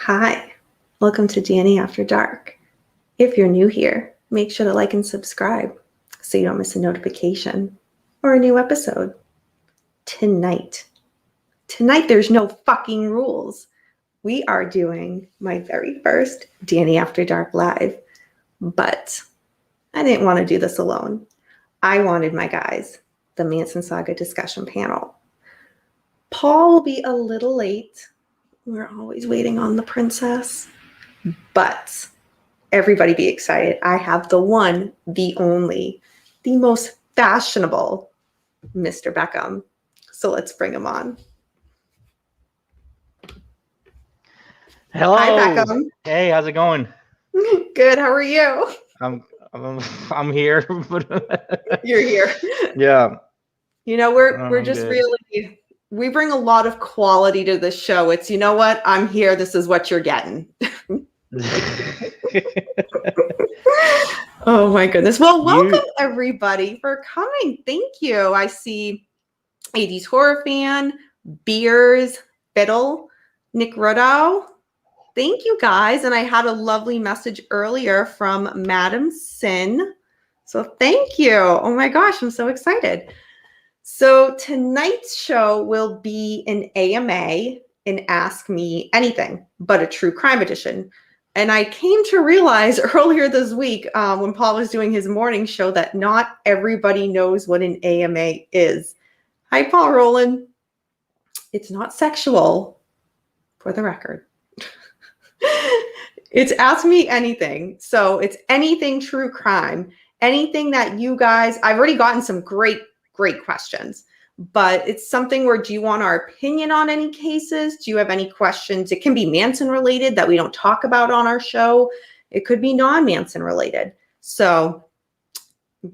Hi, welcome to Danny After Dark. If you're new here, make sure to like and subscribe so you don't miss a notification or a new episode. Tonight, there's no fucking rules. We are doing my very first Danny After Dark live, but I didn't want to do this alone. I wanted my guys, the Manson Saga discussion panel. Paul will be a little late. We're always waiting on the princess. But everybody be excited. I have the one, the only, the most fashionable Mr. Beckham. So let's bring him on. Hello. Hi, Beckham. Hey, how's it going? Good. How are you? I'm here. You're here. Yeah. You know, we're just good. really, we bring a lot of quality to this show. It's, you know what? I'm here. This is what you're getting. Oh my goodness. Well, welcome everybody for coming. Thank you. I see 80s horror fan, Beers, Fiddle, Nick Rodow. Thank you guys. And I had a lovely message earlier from Madam Sin. So thank you. Oh my gosh, I'm so excited. So tonight's show will be an AMA, an Ask Me Anything, but a true crime edition. And I came to realize earlier this week when Paul was doing his morning show that not everybody knows what an AMA is. Hi, Paul Rowland. It's not sexual, for the record. It's Ask Me Anything. So it's anything true crime, anything that you guys, I've already gotten some great questions, but it's something where, do you want our opinion on any cases? Do you have any questions? It can be Manson related that we don't talk about on our show. It could be non-Manson related. So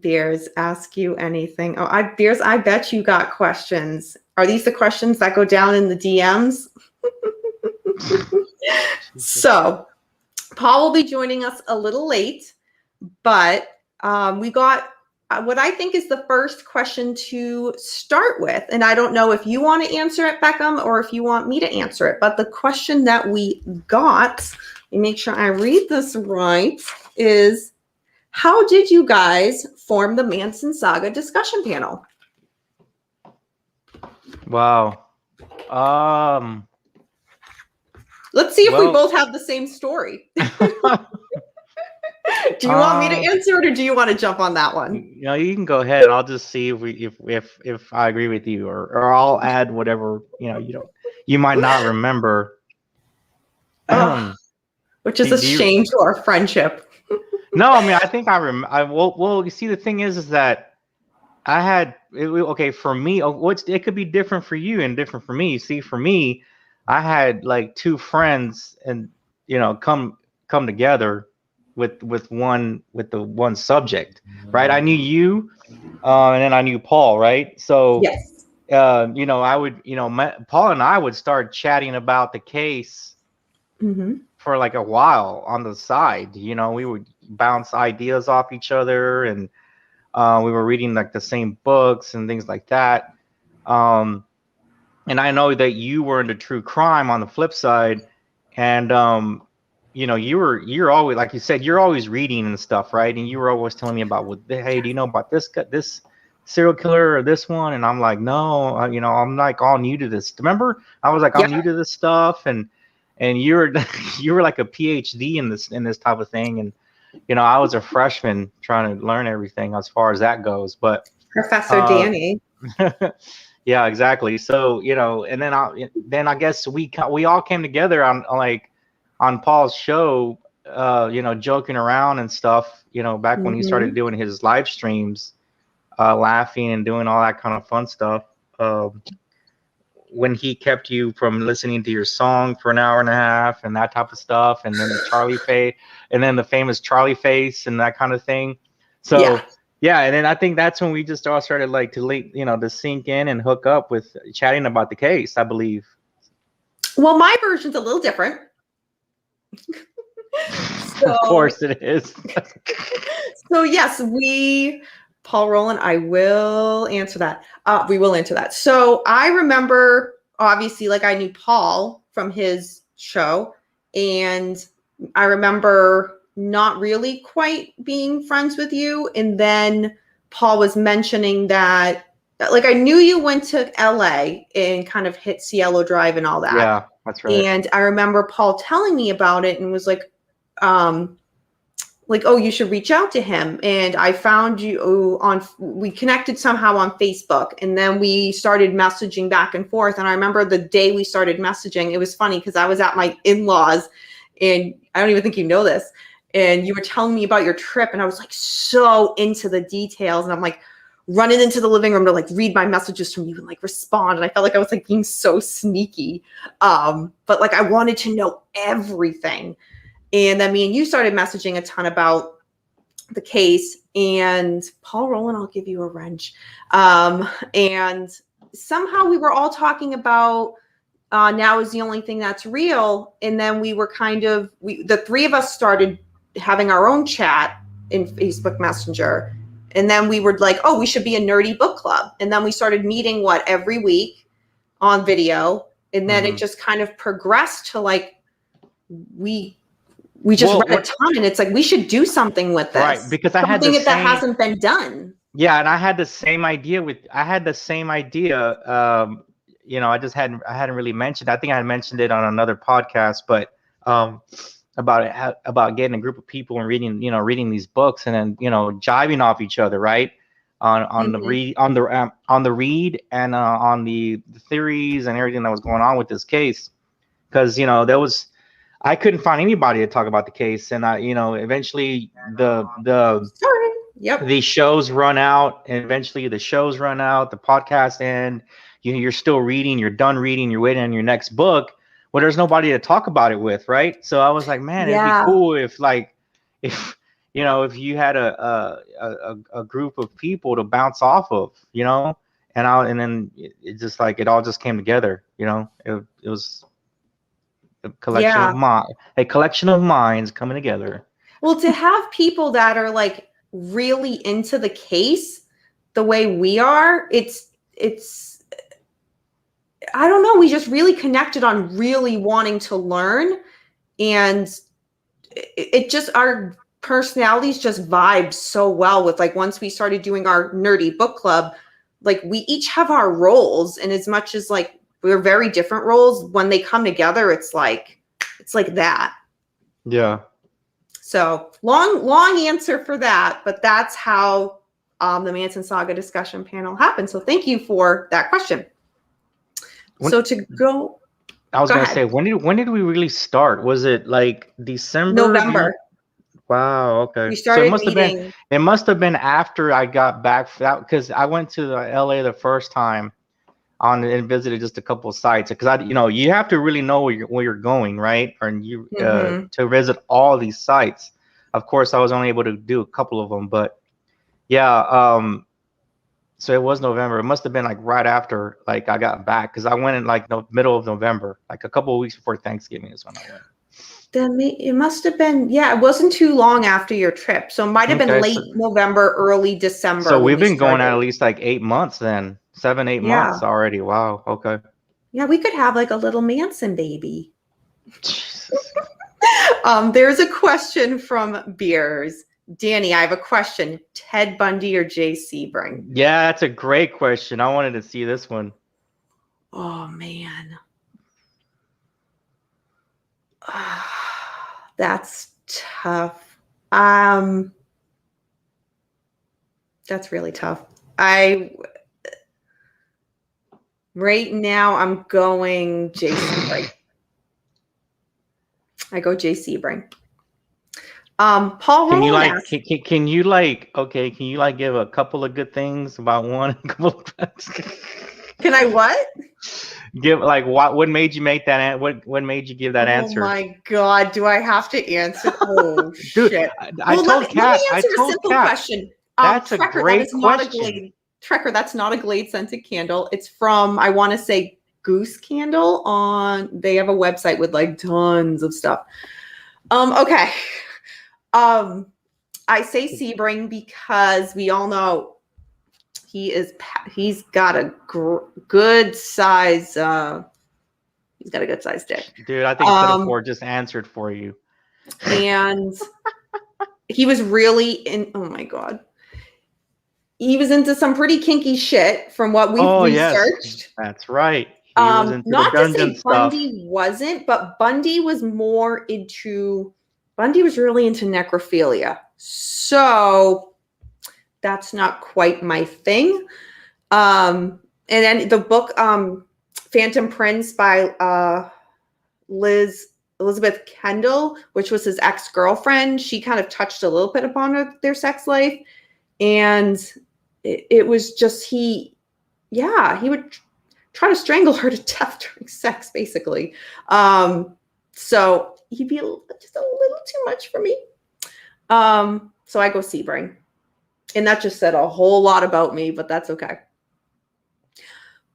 Beers, ask you anything. Oh, Beers, I bet you got questions. Are these the questions that go down in the DMs? So Paul will be joining us a little late, but we got what I think is the first question to start with. And I don't know if you want to answer it, Beckham, or if you want me to answer it. But the question that we got, let me make sure I read this right, is how did you guys form the Manson Saga discussion panel? Wow. Let's see if we both have the same story. Do you want me to answer it, or do you want to jump on that one? You know, you can go ahead. I'll just see if I agree with you, or I'll add whatever you might not remember. Which is a shame to our friendship. No, I mean, I think I remember. Well, you see, the thing is that I had okay for me. It could be different for you and different for me. See, for me, I had like two friends, and come together with the one subject, right? I knew you, and then I knew Paul, right? So yes, I would, Paul and I would start chatting about the case for like a while on the side. We would bounce ideas off each other, and we were reading like the same books and things like that. And I know that you were into true crime on the flip side, and you're always, like you said, you're always reading and stuff, right? And you were always telling me about, hey, do you know about this serial killer or this one? And I'm like, no, I'm like all new to this. Remember, I was like, I'm new to this stuff, and you were you were like a PhD in this type of thing, and I was a freshman trying to learn everything as far as that goes. But Professor Danny. Yeah, exactly. So and then I guess we all came together on Paul's show, joking around and stuff, back when he started doing his live streams, laughing and doing all that kind of fun stuff. When he kept you from listening to your song for an hour and a half and that type of stuff, and then the famous Charlie face and that kind of thing. So yeah, and then I think that's when we just all started to sink in and hook up with chatting about the case, I believe. Well, my version's a little different. Of course it is. So yes, Paul Rowland, I will answer that. We will answer that. So I remember, obviously, like I knew Paul from his show, and I remember not really quite being friends with you. And then Paul was mentioning that, like, I knew you went to LA and kind of hit Cielo Drive and all that. Yeah, that's right. And I remember Paul telling me about it and was like, oh, you should reach out to him. And I found you we connected somehow on Facebook, and then we started messaging back and forth. And I remember the day we started messaging, it was funny because I was at my in-laws, and I don't even think you know this. And you were telling me about your trip, and I was like so into the details. And I'm like running into the living room to like read my messages from you and like respond. And I felt like I was like being so sneaky. But like I wanted to know everything. And then me and you started messaging a ton about the case, and Paul Rowland, I'll give you a wrench. And somehow we were all talking about now is the only thing that's real. And then we were the three of us started having our own chat in Facebook Messenger. And then we were like, oh, we should be a nerdy book club. And then we started meeting every week on video. And then it just kind of progressed to like, we just read a ton, and it's like, we should do something with this. Right, because I had that hasn't been done. Yeah, and I had the same idea you know, I hadn't really mentioned. I think I had mentioned it on another podcast, but about getting a group of people and reading these books, and then, you know, jiving off each other, right? On the read and on the theories and everything that was going on with this case. Because, you know, I couldn't find anybody to talk about the case, and eventually the shows run out, and eventually the shows run out, the podcast end. You're still reading, you're done reading, you're waiting on your next book. Well, there's nobody to talk about it with, right? So I was like, man, it'd be cool if you had a group of people to bounce off of, you know, and then it just like it all just came together, you know. It was a collection of minds coming together. Well, to have people that are like really into the case the way we are, it's I don't know, we just really connected on really wanting to learn, and it just, our personalities just vibe so well with, like, once we started doing our nerdy book club, like we each have our roles, and as much as like we're very different roles, when they come together, it's like that. Yeah. So long answer for that, but that's how the Manson Saga discussion panel happened. So thank you for that question. I was going to say, when did we really start? Was it like December? November. Wow. Okay. We started it must have been after I got back, because I went to LA the first time and visited just a couple of sites, because you have to really know where you're going, right? And to visit all these sites. Of course, I was only able to do a couple of them, but yeah. So it was November. It must have been like right after like I got back, because I went in like the middle of November, like a couple of weeks before Thanksgiving is when I went. Then it must have been, it wasn't too long after your trip. So it might have been late November, early December. So we've been going at least like 8 months then. 7-8 months already. Wow. Okay. Yeah, we could have like a little Manson baby. There's a question from Beers. Danny, I have a question. Ted Bundy or Jay Sebring? Yeah, that's a great question. I wanted to see this one. Oh, man. That's tough. That's really tough. Right now I'm going Jay Sebring. I go Jay Sebring. Paul Rowland. Can you give a couple of good things about one? Can I what? Give like what made you make that? What made you give that answer? Oh my God, do I have to answer? Oh dude, shit! I told Kat. Let me answer a simple question. That's a great question. Trekker, that's not a Glade scented candle. It's from, I want to say, Goose Candle. They have a website with like tons of stuff. Okay. I say Sebring because we all know he's got a good size, He's got a good sized dick. Dude, I think Metaphor just answered for you. And he was really in. Oh my god. He was into some pretty kinky shit from what we've researched. Yes, that's right. He was into not the dungeon to say stuff. Bundy wasn't, but Bundy was really into necrophilia. So that's not quite my thing. And then the book Phantom Prince by Elizabeth Kendall, which was his ex-girlfriend, she kind of touched a little bit upon their sex life. And it was just he would try to strangle her to death during sex, basically. So he'd be just a little too much for me. So I go Sebring. And that just said a whole lot about me, but that's okay.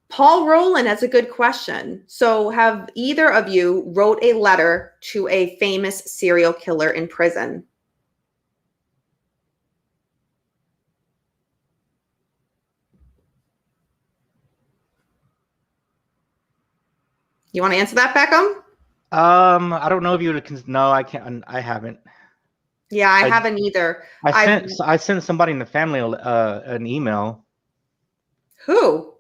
Paul Rowland has a good question. So have either of you wrote a letter to a famous serial killer in prison? You want to answer that, Beckham? I don't know if you would. No, I can't. I haven't. Yeah, I haven't either. I sent somebody in the family an email. Who?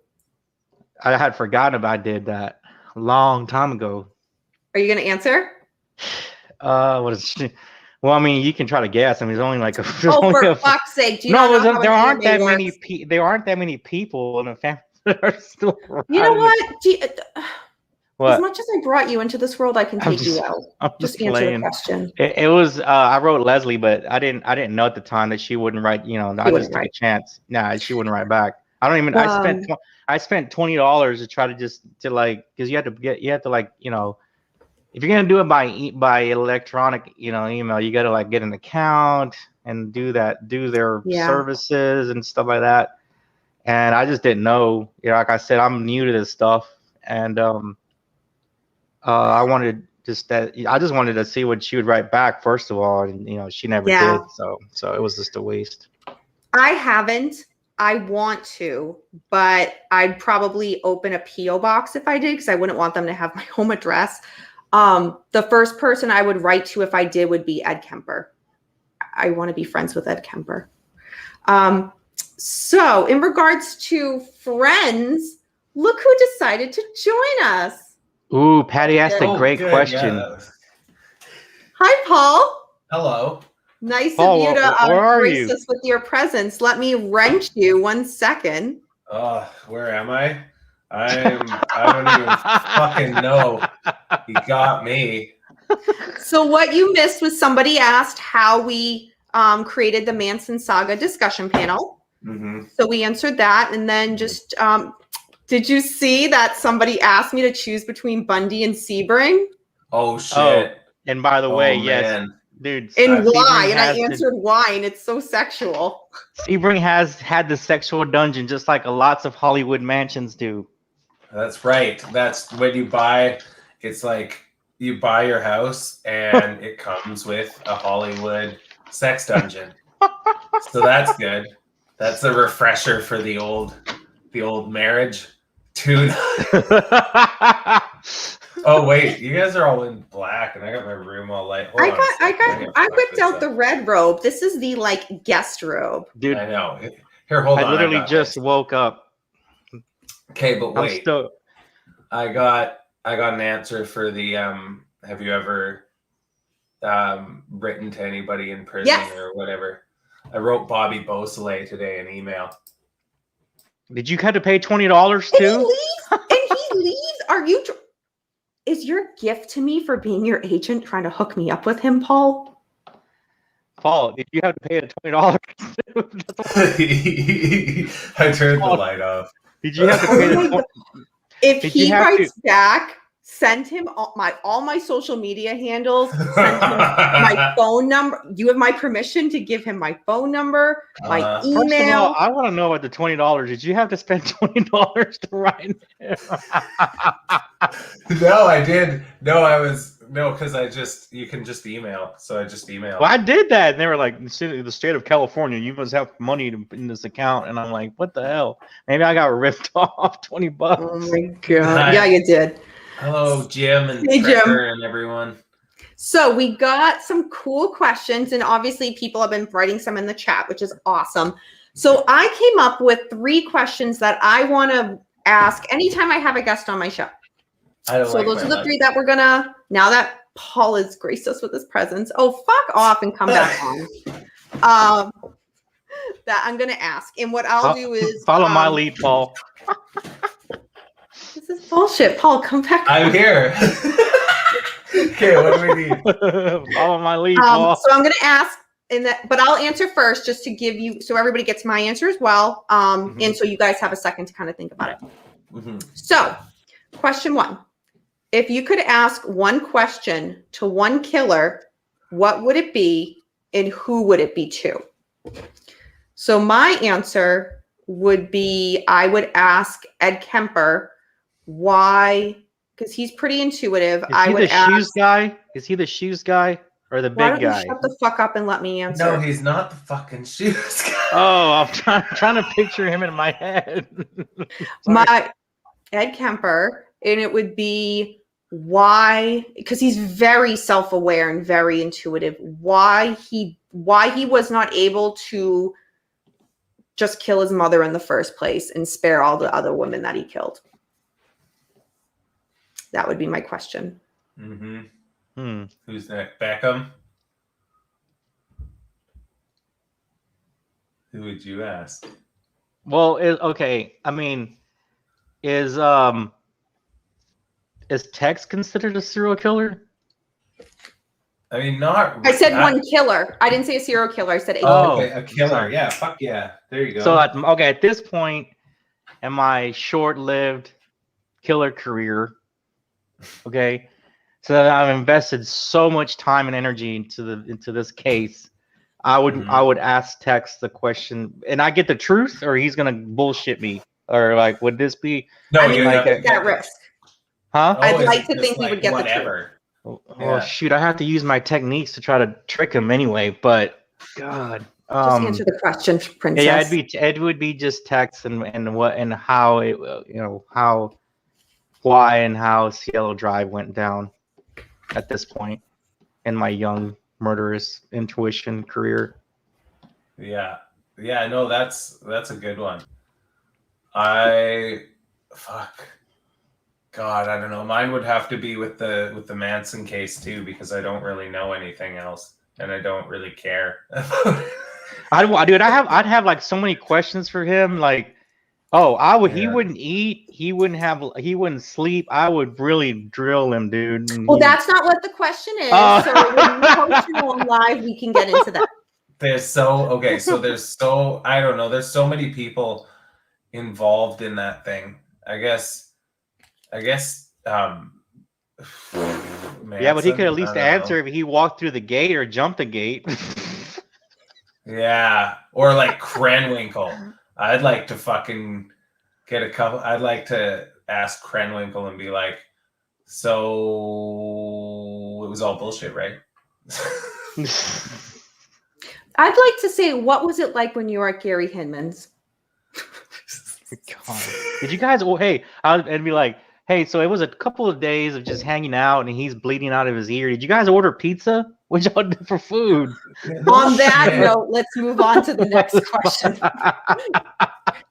I had forgotten about. I did that a long time ago. Are you going to answer? What is she? Well, I mean, you can try to guess. I mean, there's only like a. For fuck's sake! Do you not know how there aren't that works? many. There aren't that many people in the family that are still around. You know what? What? As much as I brought you into this world, I can take you out. I'm just answer the question. It was I wrote Leslie, but I didn't know at the time that she wouldn't write. You know, I just took a chance. Nah, she wouldn't write back. I don't even. I spent $20 to try to because you have to like, you know, if you're gonna do it by electronic, you know, email, you got to like get an account and do their services and stuff like that. And I just didn't know. You know, like I said, I'm new to this stuff, and I just wanted to see what she would write back first of all, and you know, she never did. So it was just a waste. I haven't. I want to, but I'd probably open a PO box if I did, because I wouldn't want them to have my home address. The first person I would write to if I did would be Ed Kemper. I want to be friends with Ed Kemper. So in regards to friends, look who decided to join us. Ooh, Patty asked a great question. Yeah. Hi, Paul. Hello. Nice of you to grace us with your presence. Let me wrench you 1 second. Where am I? I don't even fucking know. You got me. So what you missed was somebody asked how we created the Manson Saga discussion panel. Mm-hmm. So we answered that, and then just did you see that somebody asked me to choose between Bundy and Sebring? Oh shit! And by the way, yes, dude. And why? And I answered why, and it's so sexual. Sebring has had the sexual dungeon just like lots of Hollywood mansions do. That's right. That's when you buy. It's like you buy your house and it comes with a Hollywood sex dungeon. So that's good. That's a refresher for the old marriage. Dude. Oh wait, you guys are all in black, and I got my room all light. I whipped out the red robe. This is the like guest robe. Dude, I know. Here, hold on. I literally just woke up. Okay, but wait. I got an answer for the have you ever written to anybody in prison or whatever? I wrote Bobby Beausoleil today an email. Did you have to pay $20 too? And he leaves? Is your gift to me for being your agent trying to hook me up with him, Paul? Paul, did you have to pay the $20? I turned the light off. Did you have to pay the If he writes back, send him all my social media handles, send him my phone number. You have my permission to give him my phone number, my email. First of all, I want to know about the $20. Did you have to spend $20 to write it? No, I did. Because you can just email. So I just emailed. Well, I did that, and they were like, the state of California, you must have money in this account. And I'm like, what the hell? Maybe I got ripped off $20. Oh my god! Yeah, you did. Hello, Jim and Hey, Jim. Trekker and everyone. So we got some cool questions, and obviously people have been writing some in the chat, which is awesome. So I came up with 3 questions that I want to ask anytime I have a guest on my show. So those are the 3 that we're gonna, now that Paul has graced us with his presence. Oh, fuck off and come back on. That I'm gonna ask. And what I'll do is follow my lead, Paul. This is bullshit. Paul, come back. I'm here. Okay, what do we need? Follow my lead, Paul. So I'm gonna ask but I'll answer first just to give you so everybody gets my answer as well. And so you guys have a second to kind of think about it. So question 1. If you could ask one question to one killer, what would it be and who would it be to? So my answer would be, I would ask Ed Kemper why, because he's pretty intuitive. Is he the shoes guy? Is he the shoes guy or the big guy? Shut the fuck up and let me answer. No, he's not the fucking shoes guy. Oh, I'm trying to picture him in my head. My Ed Kemper, and it would be why, because he's very self-aware and very intuitive, why he was not able to just kill his mother in the first place and spare all the other women that he killed. That would be my question. Who's next? Beckham? Who would you ask? Well, okay. I mean, is Tex considered a serial killer? I mean, not. I said one killer. I didn't say a serial killer. I said a killer. Okay, a killer. Yeah, fuck yeah. There you go. So, at this point in my short-lived killer career, okay, so I've invested so much time and energy into this case. I would ask Tex the question, and I get the truth, or he's gonna bullshit me, or like, would this be? No, I mean, like that risk. Huh? I'd like to think he would get the truth. Oh shoot! I have to use my techniques to try to trick him anyway. But God, just answer the question, Princess. Yeah, it would be just Tex and what and how it why and how Cielo Drive went down at this point in my young murderous intuition career. Yeah. No, that's a good one. God, I don't know. Mine would have to be with the Manson case too, because I don't really know anything else, and I don't really care. I'd have like so many questions for him. Like, he wouldn't eat, he wouldn't sleep. I would really drill him, dude. Well, that's not what the question is. So when we post it on live, we can get into that. There's I don't know. There's so many people involved in that thing. I guess. Manson, yeah, but he could at least answer if he walked through the gate or jumped the gate. Yeah, or like Krenwinkel. I'd like to fucking get a couple. I'd like to ask Krenwinkel and be like, "So it was all bullshit, right?" I'd like to say, what was it like when you were at Gary Hinman's? God. Did you guys? Well, hey, I'd be like, hey, so it was a couple of days of just hanging out, and he's bleeding out of his ear. Did you guys order pizza? What y'all do for food? On that note, let's move on to the next question.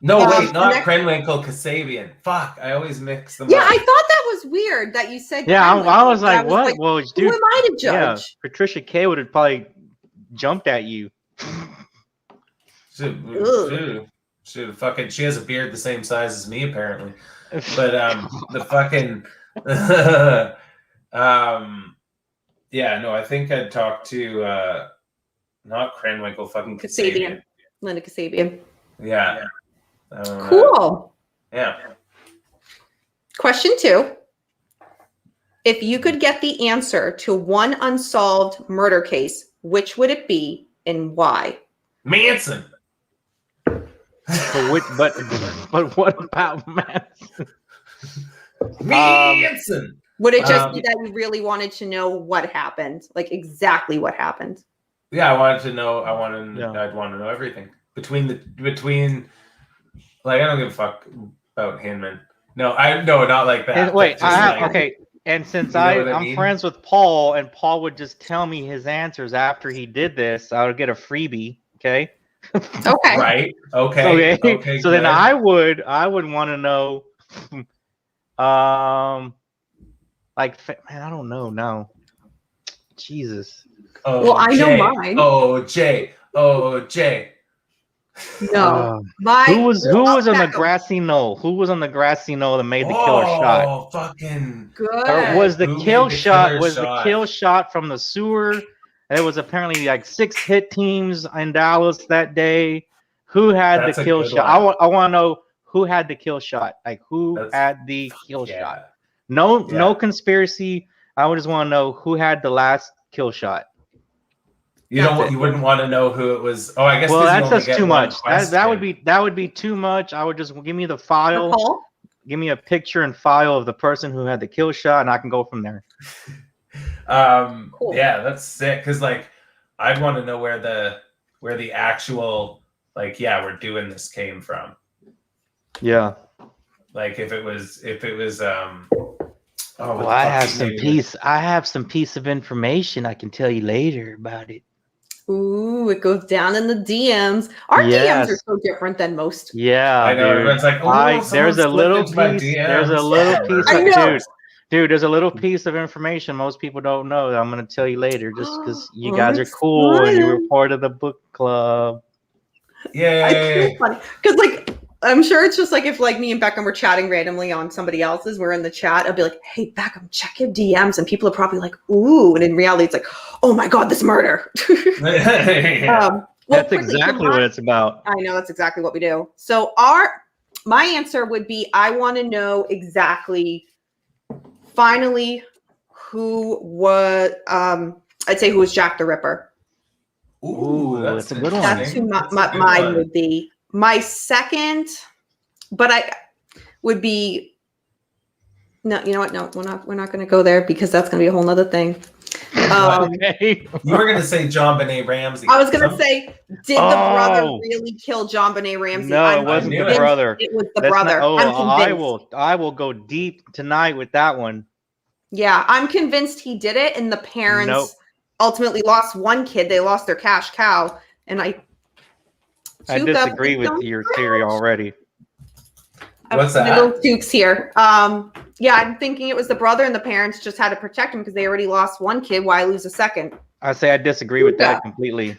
No, wait, not Krenwinkel, Kasabian. Fuck, I always mix them up. Yeah, I thought that was weird that you said. Yeah, I was like, what? Well, dude, who am I to judge? Yeah, Patricia K would have probably jumped at you. She has a beard the same size as me, apparently. But the fucking yeah, no, I think I'd talk to not Krenwinkel, fucking Kasabian. Linda Kasabian. Yeah. Cool. Yeah. Question 2. If you could get the answer to one unsolved murder case, which would it be and why? Manson. But what about Manson? Manson. Would it just be that you really wanted to know what happened, like exactly what happened? Yeah, I wanted to know. I'd want to know everything between like I don't give a fuck about Hinman. No, not like that. And wait, like, okay. And since you know what I I'm mean? friends with Paul, and Paul would just tell me his answers after he did this, I would get a freebie. Okay. Okay. Right. Okay. Okay. So then I would want to know, like, man, I don't know. No. Jesus. Oh, well, I know mine. Oh, Jay. No. Who was on the grassy knoll? Who was on the grassy knoll that made the killer shot? Oh, fucking good. Or was the Who kill made the shot? killer Was the shot? kill shot from the sewer? There was apparently like 6 hit teams in Dallas that day. Who had That's the a kill good shot? one. I want to know who had the kill shot. Like who had the kill shot? No conspiracy. I just want to know who had the last kill shot. You wouldn't want to know who it was. Oh, I guess. Well, that's just too much. That That would be too much. I would just give me the file. Give me a picture and file of the person who had the kill shot, and I can go from there. Cool. Yeah, that's sick. Because like, I'd want to know where the actual we're doing this came from. Yeah. Like if it was I have some piece of information I can tell you later about it. Ooh, it goes down in the DMs. Our DMs are so different than most. Yeah, I know. dude. Everyone's like, there's a little piece. There's a little piece. Dude, there's a little piece of information most people don't know that I'm going to tell you later, just because you guys are cool and you were part of the book club. Yay! It's so funny because I'm sure it's just like if me and Beckham were chatting randomly on somebody else's, we're in the chat, I'll be like, hey, Beckham, check your DMs. And people are probably like, ooh. And in reality, it's like, oh my God, this murder. That's exactly what it's about. I know that's exactly what we do. So my answer would be, I want to know exactly, finally, who was, I'd say who was Jack the Ripper. Ooh, that's a good one. That's who mine would be. My second, but I would be no. You know what? No, we're not going to go there because that's going to be a whole nother thing. Okay. You were going to say John Benet Ramsey. I was going to say, did the brother really kill John Benet Ramsey? No, it wasn't the brother. It was the brother. I will go deep tonight with that one. Yeah, I'm convinced he did it, and the parents ultimately lost one kid. They lost their cash cow, and I disagree with your theory already. What's that? Little Tukes here. Yeah, I'm thinking it was the brother, and the parents just had to protect him because they already lost one kid. Why lose a second? I say I disagree with that completely.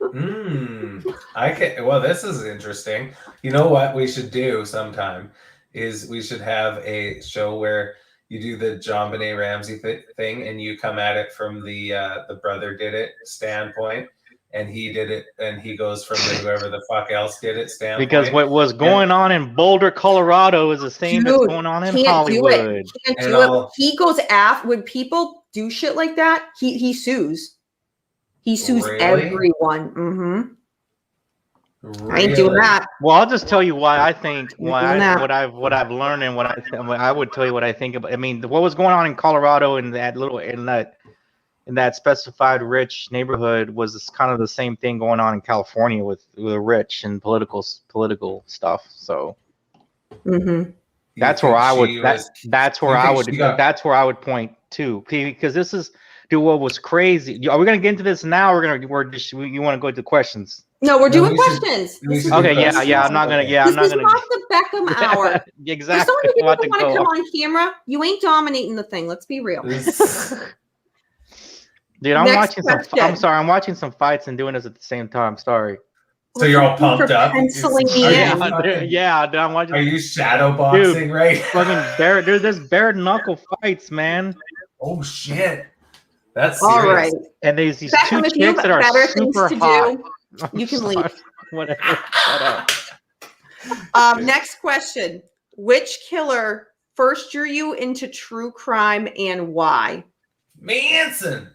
Well, this is interesting. You know what we should do sometime is we should have a show where you do the John Benet Ramsey thing, and you come at it from the brother did it standpoint. And he did it, and he goes from the whoever the fuck else did it standpoint. Because what was going on in Boulder, Colorado is the same that's going on in Hollywood. Can't do it. He goes after when people do shit like that. He sues. He sues everyone. Mm-hmm. Really? I ain't doing that. Well, I'll just tell you why I think what I've learned and what I would tell you what I think about. I mean, what was going on in Colorado in that specified rich neighborhood was kind of the same thing going on in California with the rich and political stuff. So that's where I would point to, because this is what was crazy. Are we gonna get into this now? You want to go to questions? No, we're doing questions. Okay, yeah. I'm not gonna. This is not the Beckham hour. Exactly. So many people want to come on camera. You ain't dominating the thing. Let's be real. Dude, I'm watching some fights and doing this at the same time. Sorry. So you're all pumped up. Yeah, dude, I'm watching. Are you shadow boxing, right? Fucking there's bare knuckle fights, man. Oh shit. That's serious. All right. And there's these two chicks that are super hot. You can leave. Whatever. Shut up. Next question. Which killer first drew you into true crime and why? Manson.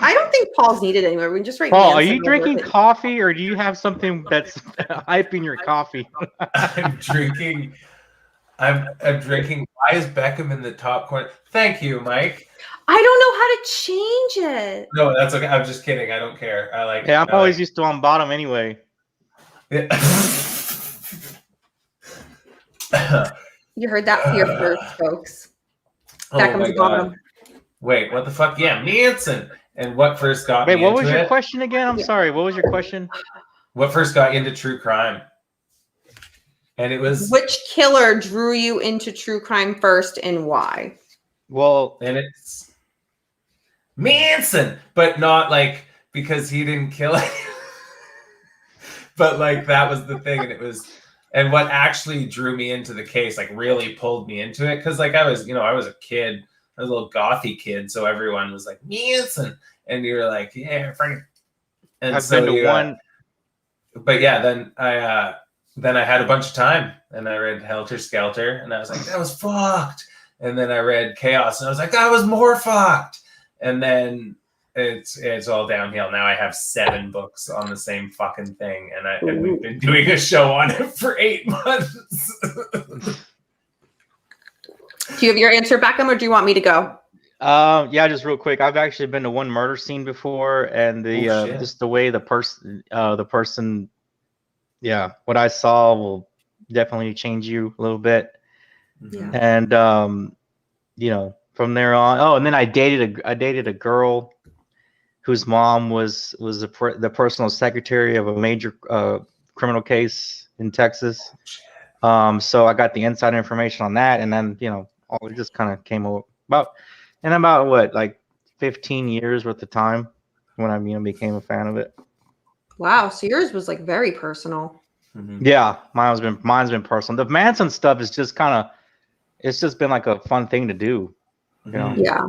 I don't think Paul's needed anywhere. We can just write. Paul, are you drinking coffee, or do you have something that's hyping your coffee? I'm drinking. Why is Beckham in the top corner? Thank you, Mike. I don't know how to change it. No, that's okay. I'm just kidding. I don't care. I'm always used to on bottom anyway. Yeah. You heard that here first, folks. Oh Beckham's my the god. bottom. Wait, what the fuck? Yeah, Manson. And what first got Wait, me what into was your it? question again? I'm sorry. What was your question? What first got you into true crime? And it was Which killer drew you into true crime first and why? Well, and it's Manson, but not like because he didn't kill it. But like that was the thing, and it was, and what actually drew me into the case, like really pulled me into it, because like I was a kid, I was a little gothy kid, so everyone was like Manson, and you were like, yeah, Frank. And I've so been to you, one. but yeah, then I had a bunch of time, and I read Helter Skelter, and I was like, that was fucked. And then I read Chaos, and I was like, that was more fucked. And then it's all downhill. Now I have 7 books on the same fucking thing, and we've been doing a show on it for 8 months. Do you have your answer, Beckham, or do you want me to go? Yeah, just real quick. I've actually been to one murder scene before, and just the way the person, yeah, what I saw will definitely change you a little bit. Yeah. And from there on, and then I dated a girl whose mom was the personal secretary of a major criminal case in Texas. So I got the inside information on that, and then it just kind of came about what, like 15 years worth of time when I became a fan of it. Wow, so yours was like very personal. Mm-hmm. Yeah, mine's been personal. The Manson stuff is just it's just been like a fun thing to do. Yeah.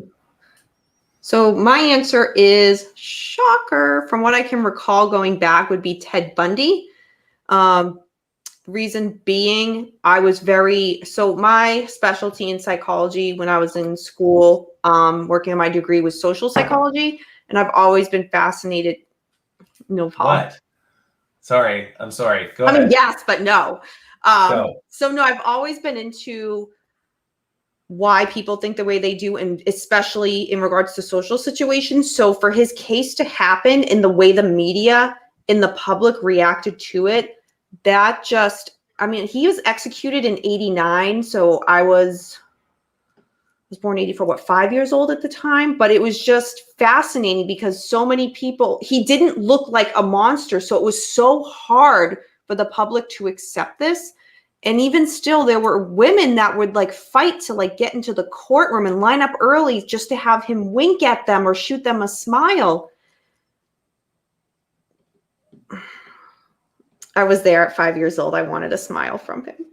So my answer is shocker. From what I can recall going back would be Ted Bundy. Reason being, my specialty in psychology when I was in school, working on my degree was social psychology. And I've always been fascinated. No, Paul. What? Sorry. I'm sorry. Go ahead. I mean, yes, but no. Go. So no, I've always been into why people think the way they do, and especially in regards to social situations. So for his case to happen in the way the media and the public reacted to it, that just, I mean, he was executed in 89. So I was born 84, 5 years old at the time, but it was just fascinating because so many people, he didn't look like a monster. So it was so hard for the public to accept this. And even still, there were women that would like fight to like get into the courtroom and line up early just to have him wink at them or shoot them a smile. I was there at 5 years old. I wanted a smile from him.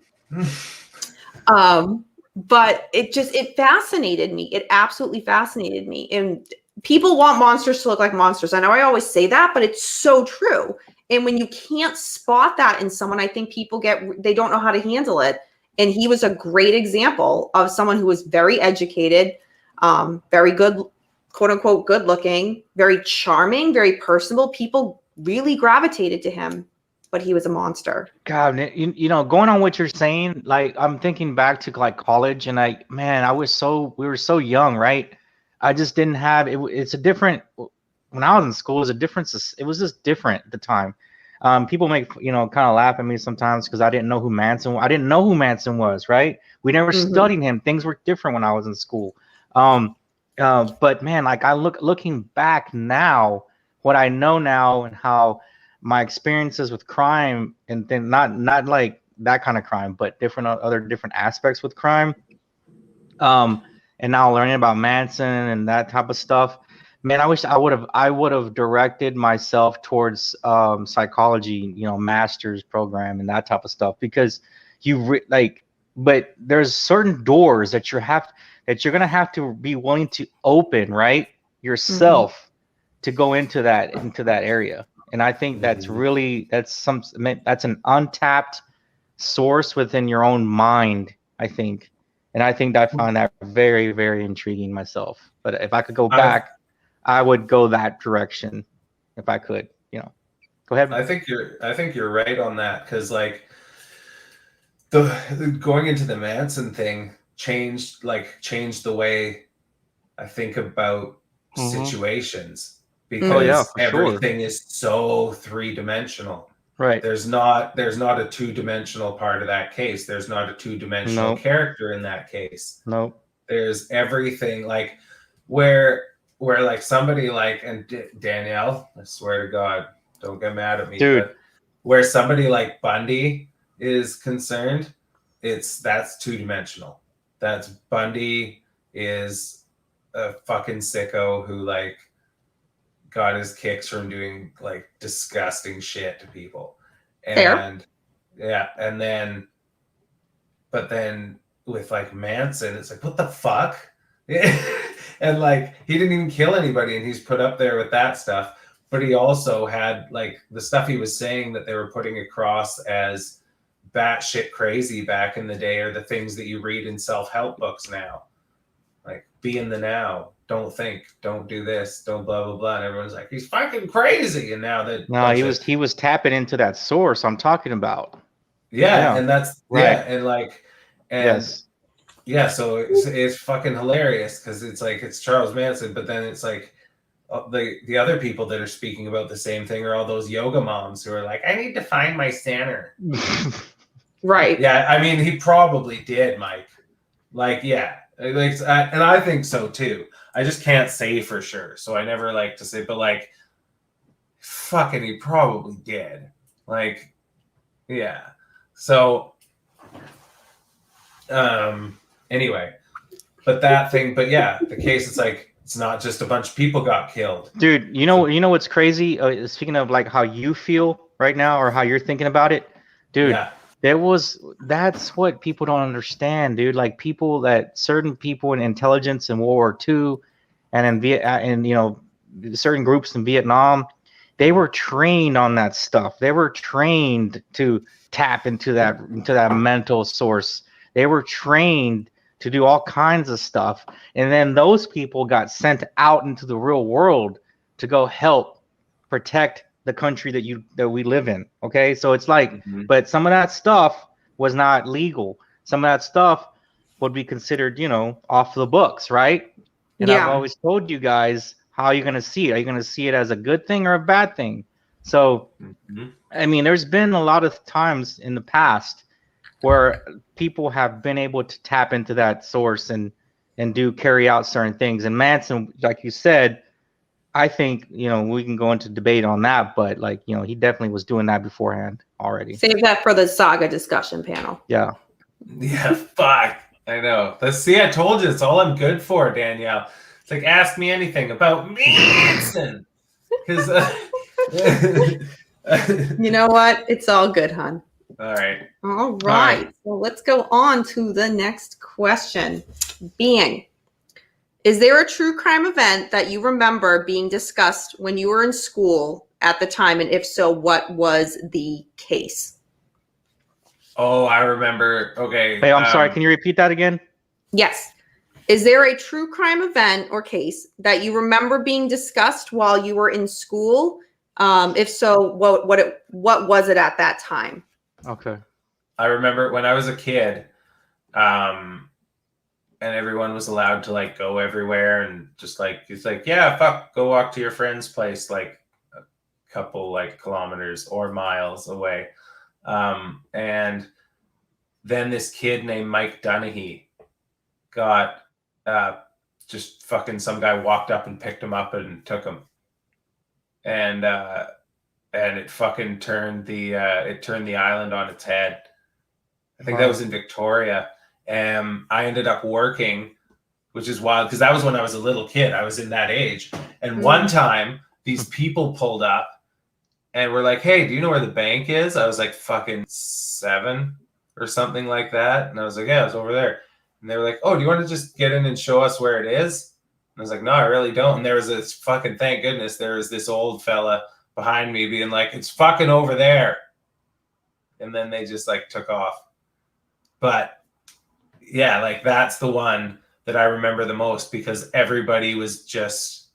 But it fascinated me. It absolutely fascinated me. And people want monsters to look like monsters. I know I always say that, but it's so true. And when you can't spot that in someone, I think people they don't know how to handle it. And he was a great example of someone who was very educated, very good, quote unquote, good looking, very charming, very personable. People really gravitated to him, but he was a monster. God, going on what you're saying, like I'm thinking back to like college, and we were so young, right? I just didn't have it. It's a different. When I was in school, it was a difference. It was just different at the time. People make kind of laugh at me sometimes because I didn't know who Manson was, right? We never studied him. Things were different when I was in school. But man, like looking back now, what I know now and how my experiences with crime and then not like that kind of crime, but other different aspects with crime. And now learning about Manson and that type of stuff. Man, I wish I would have directed myself towards psychology, master's program and that type of stuff, because but there's certain doors that you're gonna have to be willing to open, right, yourself to go into that area. And I think that's an untapped source within your own mind, I think. And I think I find that very, very intriguing myself. But if I could go back, I would go that direction if I could, Go ahead. I think you're right on that, because like the going into the Manson thing changed the way I think about situations, because everything is so 3-dimensional. Right. There's not a two-dimensional part of that case. There's not a two-dimensional character in that case. Nope. There's everything, like where like somebody like, and Danielle, I swear to God, don't get mad at me, dude. but where somebody like Bundy is concerned, that's two-dimensional. That's Bundy is a fucking sicko who like got his kicks from doing like disgusting shit to people. And yeah, and then but then with like Manson, it's like, what the fuck? And like he didn't even kill anybody, and he's put up there with that stuff. But he also had like the stuff he was saying that they were putting across as batshit crazy back in the day, or the things that you read in self-help books now. Like, be in the now, don't think, don't do this, don't blah blah blah. And everyone's like, he's fucking crazy. And now that he was tapping into that source I'm talking about. Yeah. And that's right. Yeah, and like, and yeah, so it's fucking hilarious because it's like it's Charles Manson, but then it's like the other people that are speaking about the same thing are all those yoga moms who are like, I need to find my center. Right. Yeah, I mean, he probably did, Mike. Like, yeah, like, and I think so too. I just can't say for sure, so I never like to say, but like, fucking, he probably did. Like, yeah. So, anyway, but that thing, but yeah, the case, it's like, it's not just a bunch of people got killed. Dude, you know what's crazy? Speaking of like how you feel right now or how you're thinking about it, dude, Yeah. That's what people don't understand, dude. Like certain people in intelligence in World War II and certain groups in Vietnam, they were trained on that stuff. They were trained to tap into that mental source. They were trained to do all kinds of stuff. And then those people got sent out into the real world to go help protect the country that we live in. Okay. So it's like, but some of that stuff was not legal. Some of that stuff would be considered, off the books. Right. And I've always told you guys, how you're going to see it. Are you going to see it as a good thing or a bad thing? So, I mean, there's been a lot of times in the past where people have been able to tap into that source and carry out certain things. And Manson, like you said, I think, we can go into debate on that, but like, he definitely was doing that beforehand already. Save that for the Saga discussion panel. Yeah. Yeah, fuck. I know. See, I told you, it's all I'm good for, Danielle. It's like, ask me anything about Manson. Because you know what? It's all good, hon. All right. All right. So let's go on to the next question. Is there a true crime event that you remember being discussed when you were in school at the time? And if so, what was the case? Oh, I remember. Okay. Hey, I'm sorry. Can you repeat that again? Yes. Is there a true crime event or case that you remember being discussed while you were in school? If so, what was it at that time? Okay. I remember when I was a kid, and everyone was allowed to like go everywhere, and just like, it's like, yeah, fuck, go walk to your friend's place, like a couple like kilometers or miles away. And then this kid named Mike Dunahee got just fucking, some guy walked up and picked him up and took him, and it fucking turned the island on its head. I think that was in Victoria. I ended up working, which is wild because that was when I was a little kid. I was in that age, and one time these people pulled up and were like, "Hey, do you know where the bank is?" I was like fucking 7 or something like that, and I was like, "Yeah, it's over there." And they were like, "Oh, do you want to just get in and show us where it is?" And I was like, "No, I really don't." And there was this fucking, thank goodness, there was this old fella behind me being like, "It's fucking over there." And then they just like took off. But yeah, like that's the one that I remember the most because everyone was just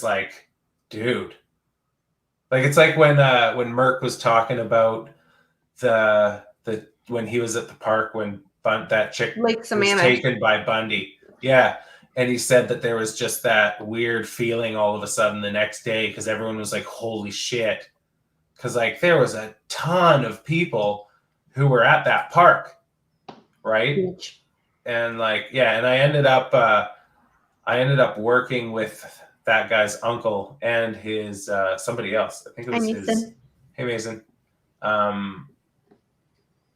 like, dude. Like, it's like when Merck was talking about the when he was at the park when that chick was taken by Bundy. Yeah. And he said that there was just that weird feeling all of a sudden the next day because everyone was like, holy shit. because like there was a ton of people who were at that park, right? And like, yeah, and I ended up working with that guy's uncle and his somebody else. I think it was his. Hey, Mason.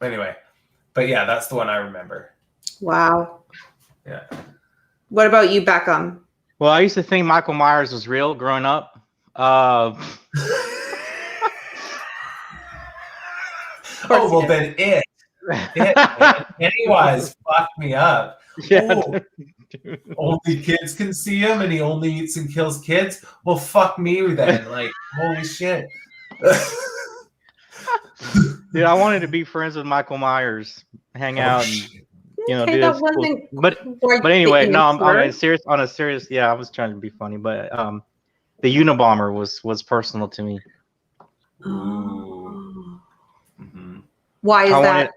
Anyway, but yeah, that's the one I remember. Wow. Yeah. What about you, Beckham? Well, I used to think Michael Myers was real growing up. Oh, well, then it Pennywise fucked me up. Yeah. Oh, only kids can see him, and he only eats and kills kids. Well, fuck me then. Like, holy shit. Dude, I wanted to be friends with Michael Myers, hang out, and Okay, do that this wasn't cool. But anyway, no, I'm on a serious. Yeah, I was trying to be funny, but the Unabomber was personal to me. Oh. Mm-hmm. Why is that?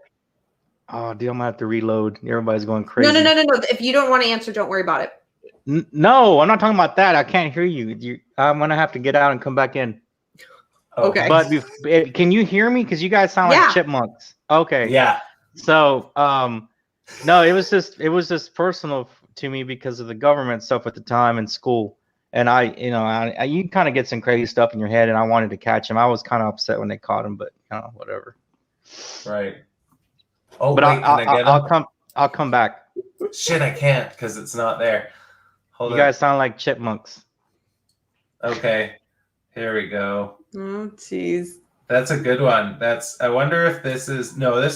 Oh, dude, I'm gonna have to reload. Everybody's going crazy. No. If you don't want to answer, don't worry about it. No, I'm not talking about that. I can't hear you. I'm gonna have to get out and come back in. Okay. But can you hear me? Because you guys sound like chipmunks. Okay. Yeah. So, no, it was just personal to me because of the government stuff at the time in school, and you kind of get some crazy stuff in your head, and I wanted to catch him. I was kind of upset when they caught him, but whatever. Right. Oh, but wait, can I get him? I'll come back. Shit, I can't because it's not there. Hold on. You guys sound like chipmunks. Okay, here we go. Oh, jeez. That's a good one. I wonder if this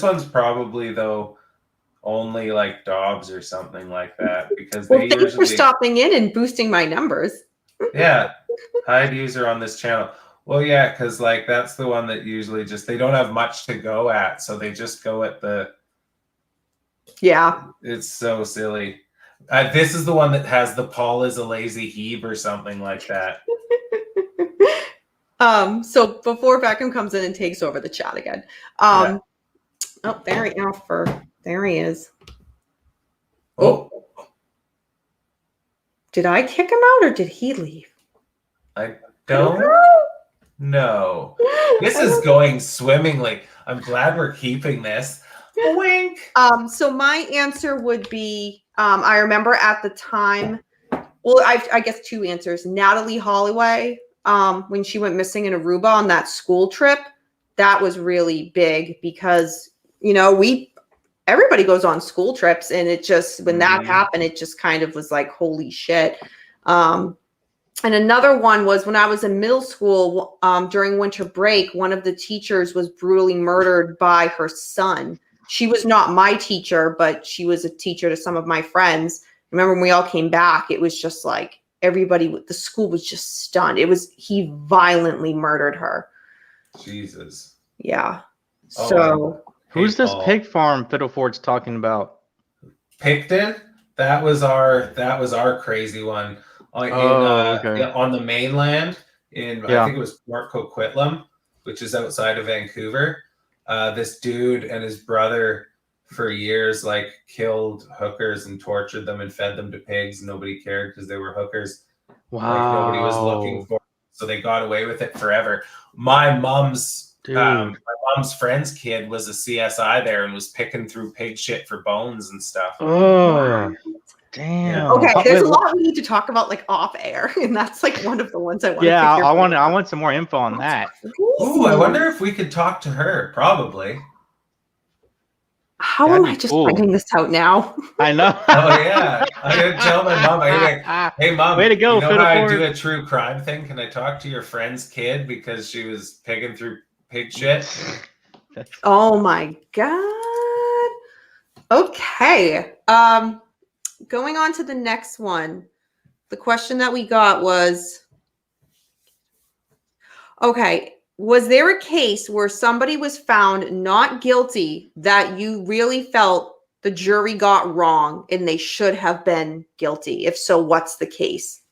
one's probably though only like dogs or something like that because thank you for stopping in and boosting my numbers. Yeah, hide user on this channel. Well, yeah, because like that's the one that usually just they don't have much to go at, so they just go at the. Yeah. It's so silly. This is the one that has the Paul is a lazy heeb or something like that. So before Beckham comes in and takes over the chat again. Oh, there he is. Oh. Did I kick him out or did he leave? I don't know. This is going swimmingly. I'm glad we're keeping this. Wink. So my answer would be, I remember at the time, well, I guess two answers. Natalie Holloway, when she went missing in Aruba on that school trip, that was really big because, everybody goes on school trips and it just, when that happened, it just kind of was like, holy shit. And another one was when I was in middle school during winter break, one of the teachers was brutally murdered by her son. She was not my teacher, but she was a teacher to some of my friends. Remember when we all came back, it was just like the school was just stunned. He violently murdered her. Jesus. Yeah. Oh, so who's this pig farm Fiddleford's talking about? Picton? That was our crazy one. On the mainland I think it was Port Coquitlam, which is outside of Vancouver. This dude and his brother for years killed hookers and tortured them and fed them to pigs. Nobody cared because they were hookers. Wow. Nobody was looking for them, so they got away with it forever. My mom's friend's kid was a CSI there and was picking through pig shit for bones and stuff. Oh. Damn. Okay, there's a lot we need to talk about off air, and that's one of the ones I want. Yeah, I want some more info on that. Ooh, I wonder if we could talk to her. Probably. How am I just finding this out now? I know. Oh yeah, I'm gonna tell my mom. Hey mom, way to go! You know how I do a true crime thing? Can I talk to your friend's kid because she was pigging through pig shit? Oh my god. Okay. Going on to the next one. The question that we got was, okay, was there a case where somebody was found not guilty that you really felt the jury got wrong and they should have been guilty? If so, what's the case?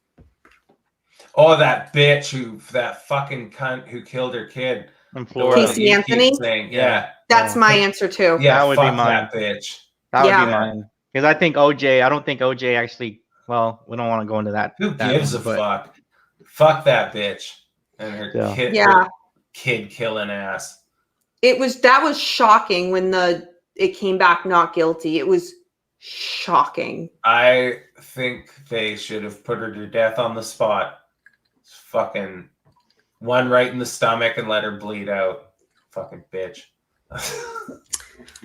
Oh, that fucking cunt who killed her kid. In Florida. Casey Anthony? Yeah. That's my answer too. Yeah, that would be mine. That bitch. That would be mine. Because I don't think OJ actually, well, we don't want to go into that. Who gives a fuck? Fuck that bitch and her kid. Yeah. kid killing ass. That was shocking when it came back not guilty. It was shocking. I think they should have put her to death on the spot. Fucking one right in the stomach and let her bleed out. Fucking bitch.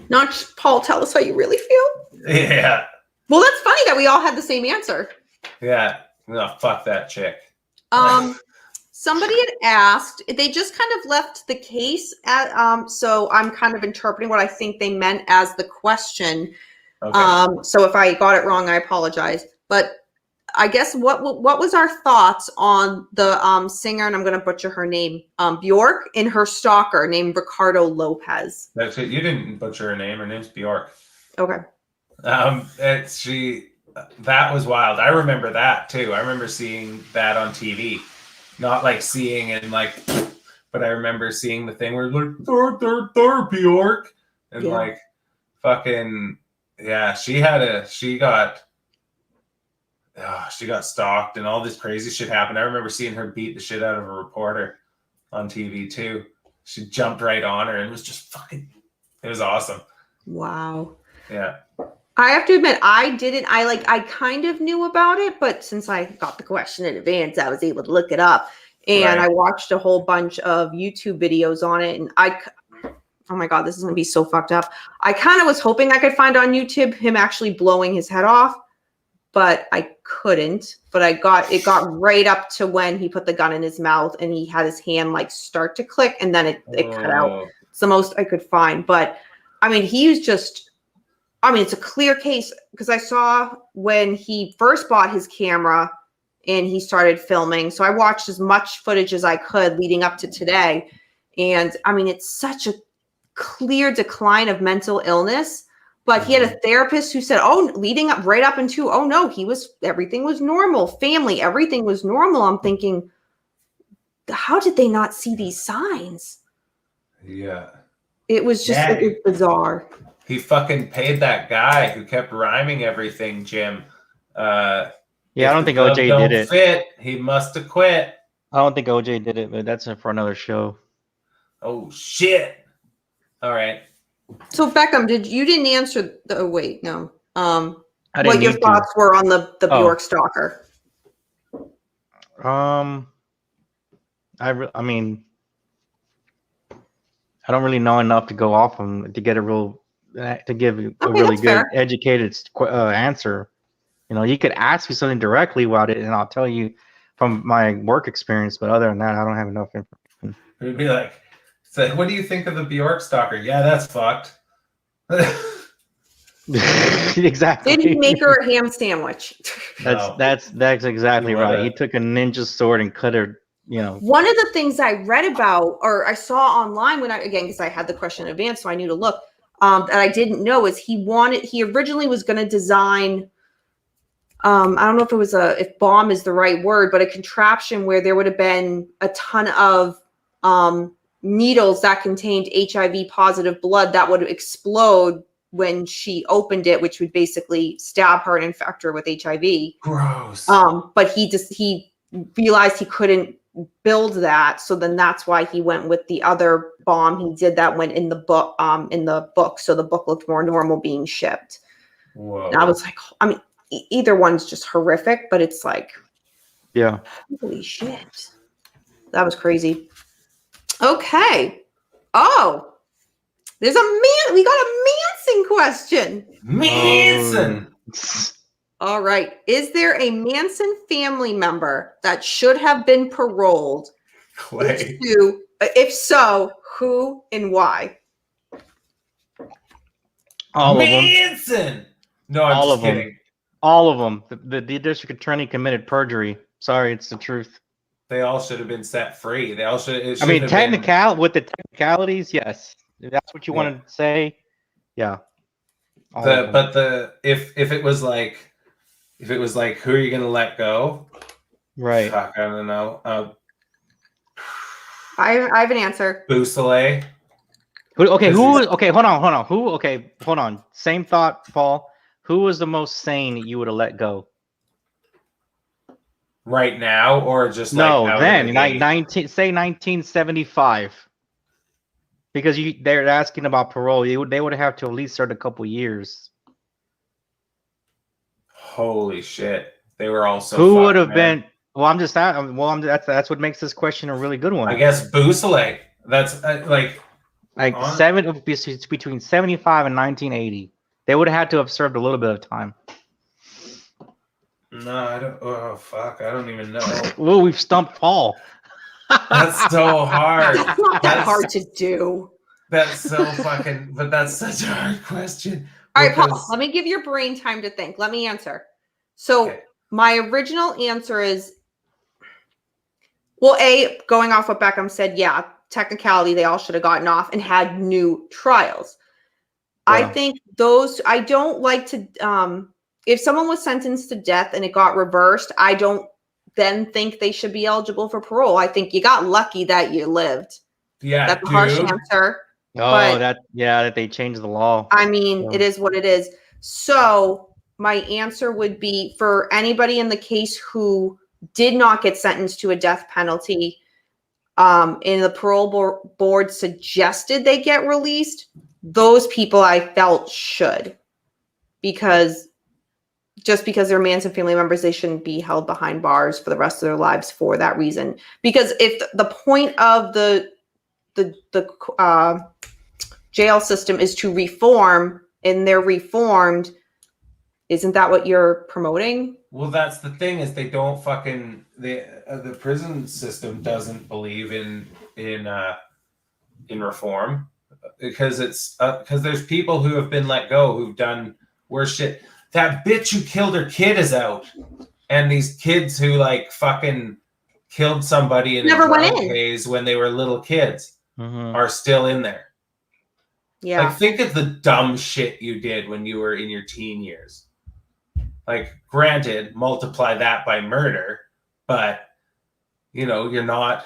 Not just, Paul, tell us how you really feel. Yeah. Well, that's funny that we all had the same answer. Yeah. No, fuck that chick. Somebody had asked, they just kind of left the case at, so I'm kind of interpreting what I think they meant as the question. Okay. So if I got it wrong, I apologize. But I guess what was our thoughts on the singer, and I'm going to butcher her name, Bjork, and her stalker named Ricardo Lopez. That's it. You didn't butcher her name. Her name's Bjork. Okay. That was wild. I remember that too. I remember seeing that on TV. Not like seeing it like, but I remember seeing the thing where like Thor Bjork, and like fucking yeah, she got stalked and all this crazy shit happened. I remember seeing her beat the shit out of a reporter on TV too. She jumped right on her and was just fucking. It was awesome. Wow. Yeah. I have to admit, I kind of knew about it, but since I got the question in advance, I was able to look it up. And I watched a whole bunch of YouTube videos on it. And oh my God, this is going to be so fucked up. I kind of was hoping I could find on YouTube him actually blowing his head off, but I couldn't. But it got right up to when he put the gun in his mouth and he had his hand like start to click and then it cut out. It's the most I could find. But I mean, it's a clear case because I saw when he first bought his camera and he started filming. So I watched as much footage as I could leading up to today. And I mean, it's such a clear decline of mental illness. But he had a therapist who said, leading up right up into, no, everything was normal. Family, everything was normal. I'm thinking, how did they not see these signs? Yeah. It was just it was bizarre. He fucking paid that guy who kept rhyming everything, Jim. I don't think OJ did it. Fit, he must have quit. I don't think OJ did it, but that's for another show. Oh shit! All right. So Beckham, you didn't answer the wait no. What your thoughts were on the Bjork stalker? I mean, I don't really know enough to go off on to give a really good educated answer. You know, you could ask me something directly about it, and I'll tell you from my work experience. But other than that, I don't have enough information. It'd be like, what do you think of the Bjork stalker? Yeah, that's fucked. Exactly. Did he make her a ham sandwich? That's exactly right. He took a ninja sword and cut her. You know, one of the things I read about or I saw online because I had the question in advance, so I knew to look. That I didn't know is he originally was going to design. I don't know if bomb is the right word, but a contraption where there would have been a ton of needles that contained HIV positive blood that would explode when she opened it, which would basically stab her and infect her with HIV. Gross. But he realized he couldn't build that, so then that's why he went with the other bomb he did that went in the book, so the book looked more normal being shipped. Whoa. And I was like, I mean, either one's just horrific, but it's like, yeah, holy shit, that was crazy. Okay. There's we got a Manson question. Manson. All right. Is there a Manson family member that should have been paroled? If so, who and why? All Manson. of them. No, I'm just kidding. All of them. The district attorney committed perjury. Sorry, it's the truth. They all should have been set free. They all should. With the technicalities, yes. If that's what you wanted to say, yeah. If it was like, who are you gonna let go? Right. Fuck, I don't know. I have an answer. Bousselet. Okay, hold on. Same thought, Paul. Who was the most sane that you would have let go? right now, or just No, like then 1975. Because they're asking about parole. They would have to at least serve a couple years. Holy shit. They were all so Who would fucked, have man. been? Well, I'm just that's what makes this question a really good one. I guess Bousselet. That's Like it's between 75 and 1980. They would have had to have served a little bit of time. No, I don't. Oh fuck, I don't even know. Well, we've stumped Paul. That's so hard. That's not that hard to do. That's so fucking. But that's such a hard question. All right, Paul. Let me give your brain time to think. Let me answer. So my original answer is, well, going off what Beckham said, yeah, technicality, they all should have gotten off and had new trials. Yeah. I think I don't like to, if someone was sentenced to death and it got reversed, I don't then think they should be eligible for parole. I think you got lucky that you lived. Yeah, that's a harsh answer. Oh, that they changed the law. I mean, It is what it is. So my answer would be for anybody in the case who did not get sentenced to a death penalty, and the parole board suggested they get released, those people I felt should, because they're Manson family members, they shouldn't be held behind bars for the rest of their lives for that reason. Because if the point of the jail system is to reform, and they're reformed, isn't that what you're promoting? Well, that's the thing, is they don't fucking the prison system doesn't believe in reform, because there's people who have been let go who've done worse shit. That bitch who killed her kid is out, and these kids who like fucking killed somebody in a drug haze when they were little kids are still in there. Yeah, like think of the dumb shit you did when you were in your teen years. Like, granted, multiply that by murder, but you're not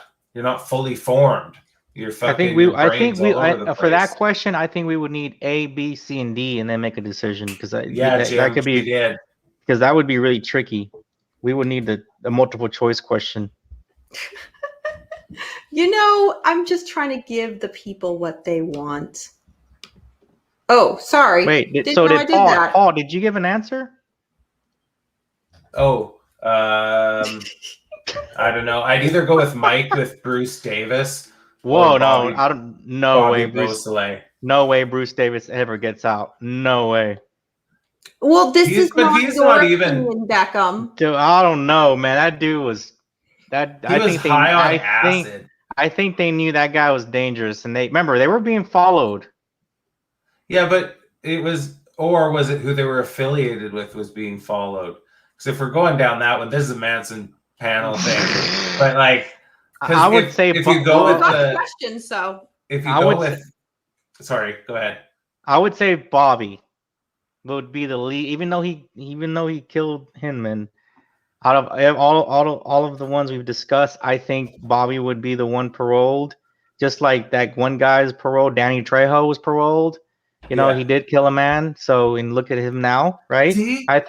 fully formed. You're fucking. For that question, I think we would need A, B, C, and D, and then make a decision, because that could be because that would be really tricky. We would need the multiple choice question. I'm just trying to give the people what they want. Oh, sorry. Wait, Paul, did you give an answer? Oh, I don't know. I'd either go with Mike with Bruce Davis. Whoa, no, I don't. No way, Bruce. Beausoleil. No way, Bruce Davis ever gets out. No way. Well, he's not even Beckham. Dude, I don't know, man. That dude was that. He was high on acid. I think they knew that guy was dangerous, and they were being followed. Yeah, but it was, or was it who they were affiliated with was being followed? Because if we're going down that one, this is a Manson panel thing. But like, I would say if you go with the question, so if you go with, sorry, go ahead. I would say Bobby would be the lead, even though he killed Hinman. Out of all of the ones we've discussed, I think Bobby would be the one paroled, just like that one guy's paroled. Danny Trejo was paroled. He did kill a man. So, and look at him now, right? See? I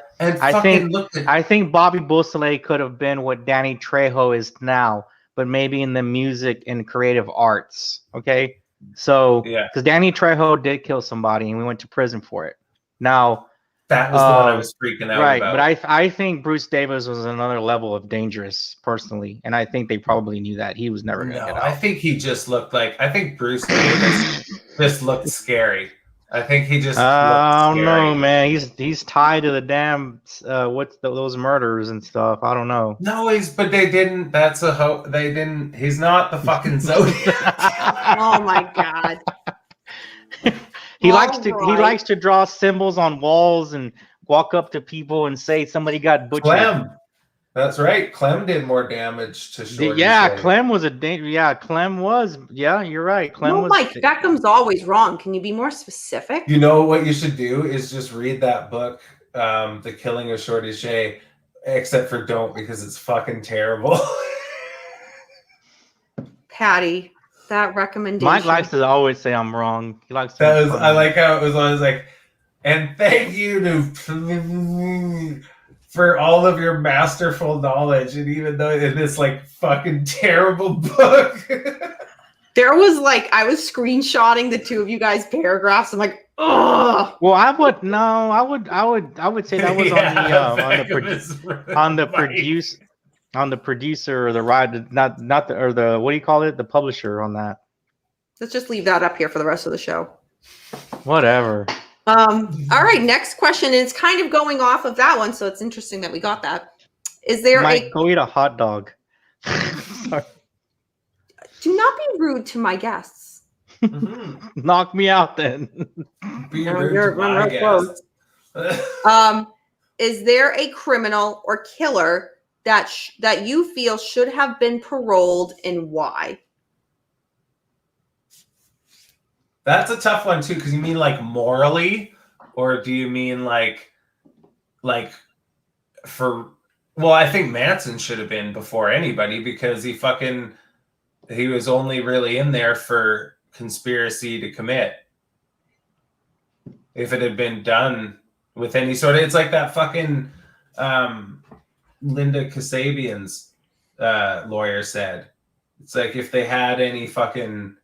think Bobby Beausoleil could have been what Danny Trejo is now, but maybe in the music and creative arts. Okay, so because Danny Trejo did kill somebody, and we went to prison for it. Now that was the one I was freaking out about. But I think Bruce Davis was another level of dangerous, personally, and I think they probably knew that he was never going to get out. I think he just looked like. I think Bruce Davis just looked scary. I think he just. I don't know, man. He's tied to the damn those murders and stuff. I don't know. No, but they didn't. That's a hope. They didn't. He's not the fucking Zodiac. Oh my god. He likes to draw symbols on walls and walk up to people and say somebody got butchered. Clem. That's right. Clem did more damage to Shorty. Yeah, Clem was a danger. Yeah, Clem was. Yeah, you're right. Clem was. Mike, Beckham's always wrong. Can you be more specific? You know what you should do is just read that book, The Killing of Shorty Shea, except for don't, because it's fucking terrible. Patty, that recommendation. Mike likes to always say I'm wrong. He likes to. I like how it was always like, and thank you to for all of your masterful knowledge, and even though in this like fucking terrible book. There was like I was screenshotting the two of you guys' paragraphs. I'm like, oh. Well, I would say that was on the producer or the writer, not the or the what do you call it, the publisher on that. Let's just leave that up here for the rest of the show. Whatever. All right, next question. It's kind of going off of that one, so it's interesting that we got that. Is there go eat a hot dog. Sorry. Do not be rude to my guests. Knock me out then. Be rude to my guests. Is there a criminal or killer that you feel should have been paroled, and why? That's a tough one too, because you mean like morally, or do you mean like for? Well, I think Manson should have been before anybody, because he was only really in there for conspiracy to commit. If it had been done with any sort of, it's like that fucking Linda Kasabian's lawyer said. It's like if they had any fucking,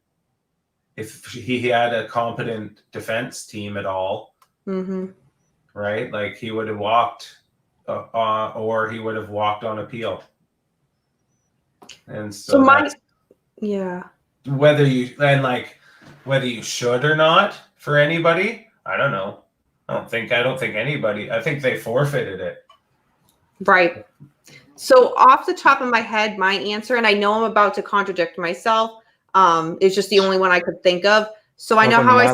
if he had a competent defense team at all, right? Like he would have walked, or he would have walked on appeal. And so whether you should or not for anybody, I don't know. I don't think anybody. I think they forfeited it. Right. So off the top of my head, my answer, and I know I'm about to contradict myself, is just the only one I could think of. So I know how I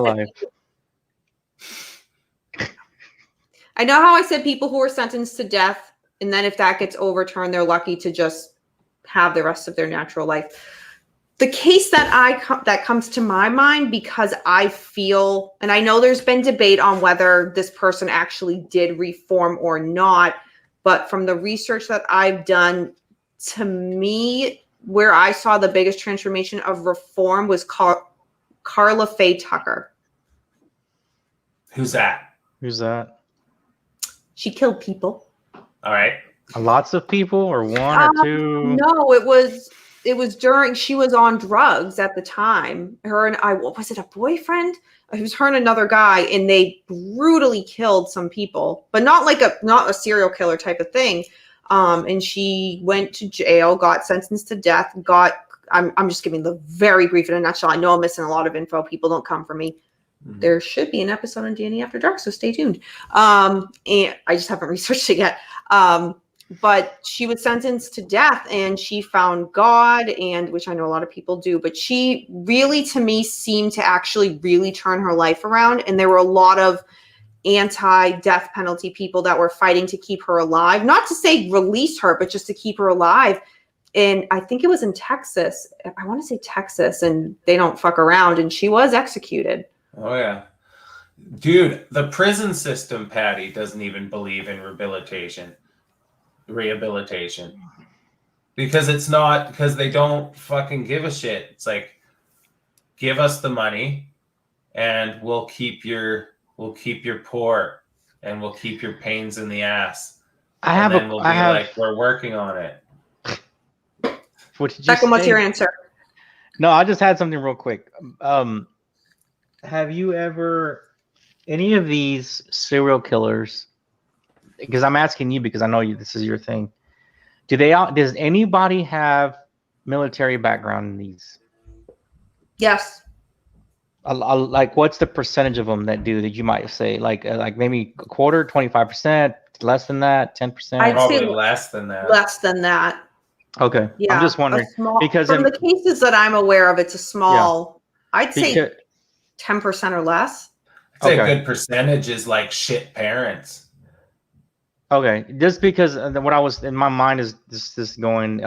said people who are sentenced to death, and then if that gets overturned, they're lucky to just have the rest of their natural life. The case that comes to my mind, because I feel, and I know there's been debate on whether this person actually did reform or not, but from the research that I've done, to me, where I saw the biggest transformation of reform was Carla Faye Tucker. Who's that? She killed people. All right. Lots of people, or one or two? No, it was during, she was on drugs at the time. Her and I, what was it, a boyfriend? It was her and another guy, and they brutally killed some people, but not a serial killer type of thing. And she went to jail, got sentenced to death, I'm just giving the very brief in a nutshell. I know I'm missing a lot of info. People don't come for me. There should be an episode on D&E After Dark, so stay tuned. And I just haven't researched it yet. But she was sentenced to death, and she found God, and which I know a lot of people do, but she really, to me, seemed to actually really turn her life around. And there were a lot of anti-death penalty people that were fighting to keep her alive, not to say release her, but just to keep her alive. And I think it was in Texas. I want to say Texas, and they don't fuck around, and she was executed. Oh yeah. Dude, the prison system, Patty, doesn't even believe in rehabilitation. Because they don't fucking give a shit. It's like, give us the money and we'll keep your poor, and we'll keep your pains in the ass. We're working on it. What did you say? What's your answer? No, I just had something real quick. Have you ever, any of these serial killers, because I'm asking you because I know this is your thing. Does anybody have military background in these? Yes. Like, what's the percentage of them that do, that you might say, like maybe a quarter, 25%, less than that, 10%? I'd Probably say less than that. Less than that. Okay. Yeah. I'm just wondering, because from the cases that I'm aware of, it's a small, I'd say 10% or less. I'd say a good percentage is like shit parents. Okay, just because what I was in my mind is this going.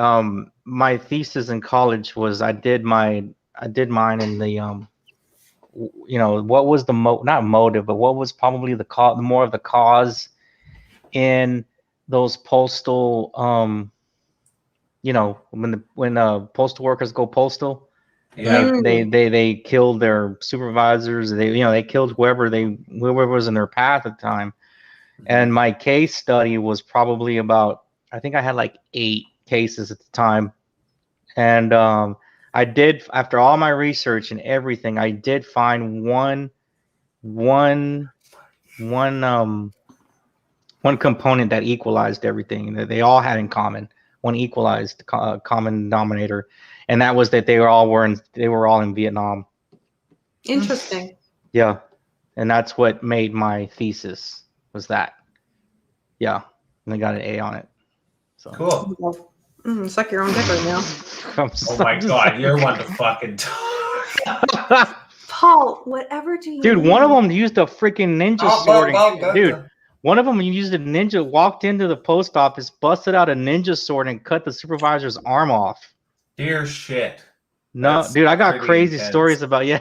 My thesis in college was I did mine in the what was the not motive, but what was probably the more of the cause in those postal when postal workers go postal. Yeah. They killed their supervisors. They killed whoever was in their path at the time. And my case study was probably about, I think I had like 8 cases at the time. And I did, after all my research and everything, I did find one component that equalized everything that they all had in common. One equalized common denominator, and that was that they were all in Vietnam. Interesting. Yeah, and that's what made my thesis, was that. Yeah, and I got an A on it. So Cool. Suck your own dick right now. Oh my god, you're one to fucking talk. Paul, whatever do you Dude, mean? one of them used a freaking ninja sword. Dude, one of them used a ninja, walked into the post office, busted out a ninja sword, and cut the supervisor's arm off. Dear shit. No, That's dude, I got pretty crazy intense. stories about yeah.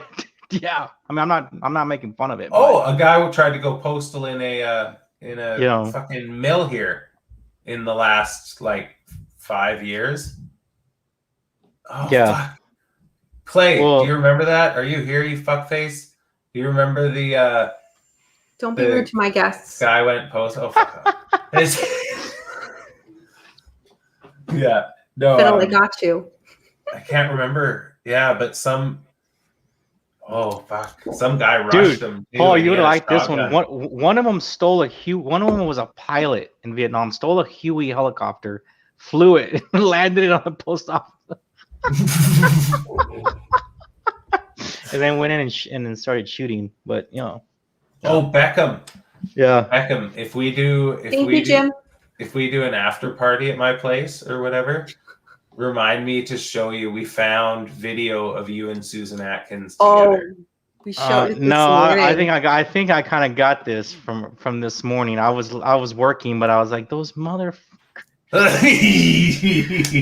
I mean, I'm not making fun of it. Oh, a guy who tried to go postal in a Yeah. fucking mill here in the last like 5 years. Oh Yeah. fuck. Clay, Well- do you remember that? Are you here, you fuckface? Do you remember the Don't be the rude to my guests. guy went post? Oh fuck off. Yeah. No. Fiddle, I got you. I can't remember. Yeah, but some guy rushed Dude, him. too, Paul, and you he would had a like this one. shotgun. One of them stole one of them was a pilot in Vietnam, stole a Huey helicopter, flew it, and landed it on the post office, and then went in and then started shooting. But Oh, Beckham. yeah. Beckham, if we do an after party at my place or whatever, remind me to show you. We found video of you and Susan Atkins together. We showed it this No, morning. I think I kind of got this from this morning. I was working, but I was like, those motherfuckers.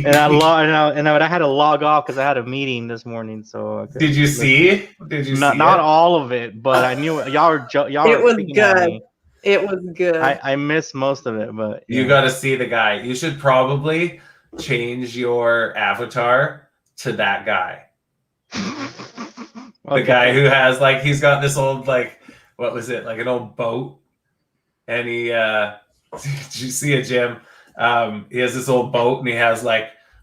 And I had to log off because I had a meeting this morning. So Did you see? Not all of it, but I knew y'all were It was picking at good. me. It was good. I missed most of it, but You got to see the guy. You should probably change your avatar to that guy. The guy who has he's got this old what was it, like an old boat, and he did you see it, Jim? He has this old boat, and he has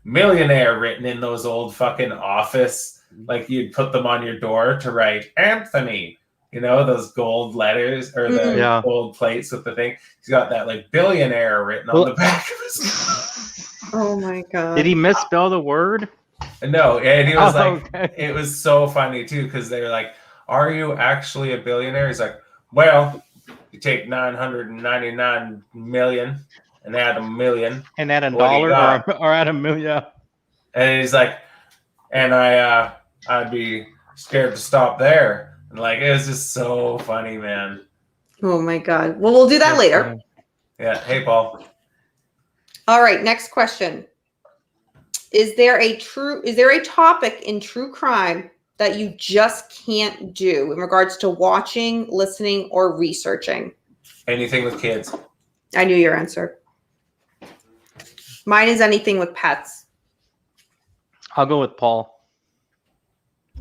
millionaire written in those old fucking office, you'd put them on your door to write Anthony, those gold letters or the gold plates with the thing. He's got that billionaire written on the back of his. Oh my god! Did he misspell the word? No, and he was okay. It was so funny too, because they were like, "Are you actually a billionaire?" He's like, "Well, you take 999 million and add a million, and add $1 or add a million." And he's like, "And I'd be scared to stop there." And it was just so funny, man. Oh my god! Well, we'll do that later. Yeah. Hey, Paul. All right. Next question. Is there a topic in true crime that you just can't do in regards to watching, listening, or researching? Anything with kids. I knew your answer. Mine is anything with pets. I'll go with Paul. I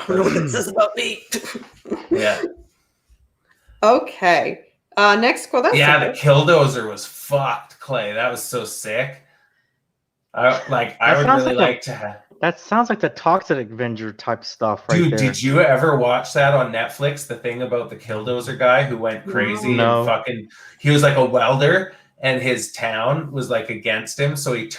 don't know what this is about me. Yeah. Okay. Next quote. Yeah, the Killdozer was fucked, Clay. That was so sick. I would really like to have. That sounds like the Toxic Avenger type stuff, right? Dude, there. Did you ever watch that on Netflix? The thing about the Killdozer guy who went crazy and he was like a welder, and his town was against him, so he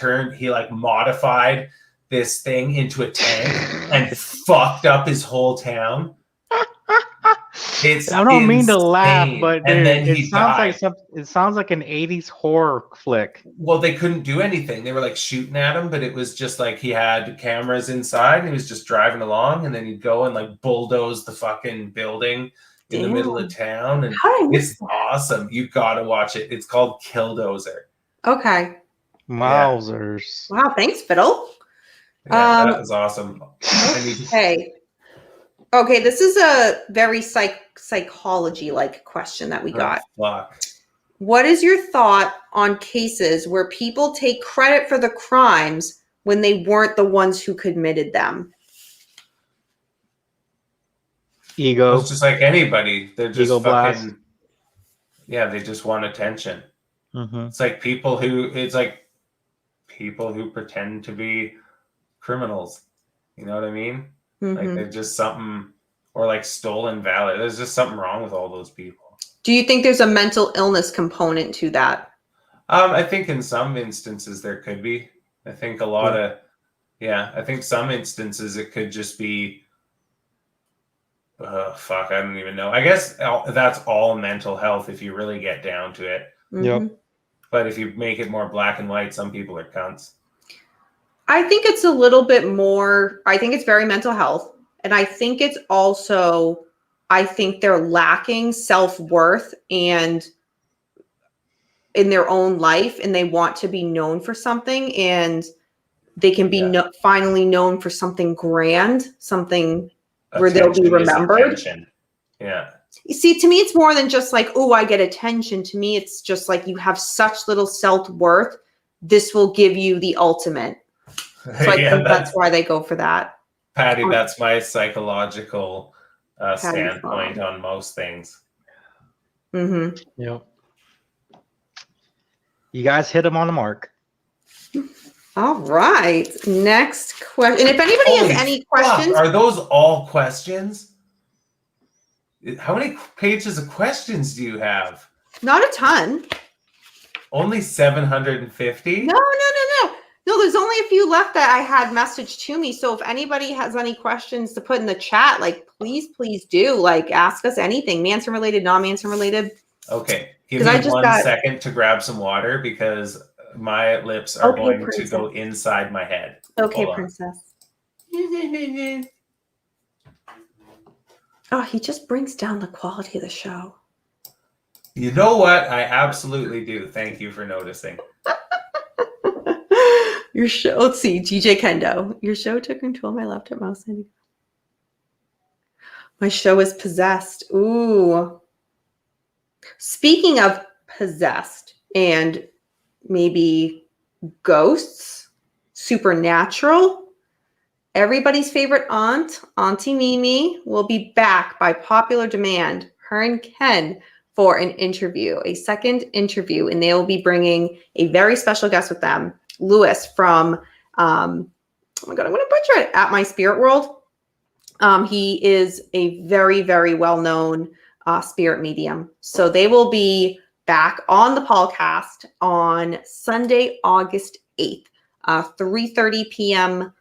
modified this thing into a tank and fucked up his whole town. I don't mean to laugh, but it sounds like an 80s horror flick. Well, they couldn't do anything. They were shooting at him, but it was just he had cameras inside, and he was just driving along, and then he'd go and bulldoze the fucking building in the middle of town, and it's awesome. You gotta watch it. It's called Killdozer. Okay. Wowzers. Wow, thanks, Fiddle. Yeah, that was awesome. Okay, this is a very psychology-like question that we got. Fuck. What is your thought on cases where people take credit for the crimes when they weren't the ones who committed them? Ego. It's just like anybody. They're just ego fucking. Yeah, they just want attention. Mm-hmm. It's like people who pretend to be criminals. You know what I mean? Like they're just something, or like stolen valor. There's just something wrong with all those people. Do you think there's a mental illness component to that? I think in some instances there could be. I think I think some instances it could just be, I don't even know. I guess that's all mental health if you really get down to it. Yep. But if you make it more black and white, some people are cunts. I think it's a little bit more, I think it's very mental health. And I think it's also, I think they're lacking self-worth and in their own life, and they want to be known for something, and they can be finally known for something grand, something where they'll be remembered. Yeah. You see, to me, it's more than just like, oh, I get attention. To me, it's just like you have such little self-worth. This will give you the ultimate. So I think that's why they go for that. Patty, that's my psychological standpoint on most things. Mm-hmm. Yep. You guys hit them on the mark. All right. Next question. And if anybody has any questions. Are those all questions? How many pages of questions do you have? Not a ton. Only 750? No, there's only a few left that I had messaged to me. So if anybody has any questions to put in the chat, like, please do. Like, ask us anything. Manson related, non-Manson related. Okay. Give me 1 second to grab some water because my lips are going to go inside my head. Okay, princess. Oh, he just brings down the quality of the show. You know what? I absolutely do. Thank you for noticing. Your show. Let's see. DJ Kendo. Your show took control of my laptop mouse. My show is possessed. Ooh. Speaking of possessed and maybe ghosts, supernatural, everybody's favorite aunt, Auntie Mimi, will be back by popular demand, her and Ken, for an interview, a second interview, and they will be bringing a very special guest with them, Lewis from, oh my God, I'm going to butcher it, At My Spirit World. He is a very, very well-known spirit medium. So they will be back on the podcast on Sunday, August 8th, 3:30 p.m.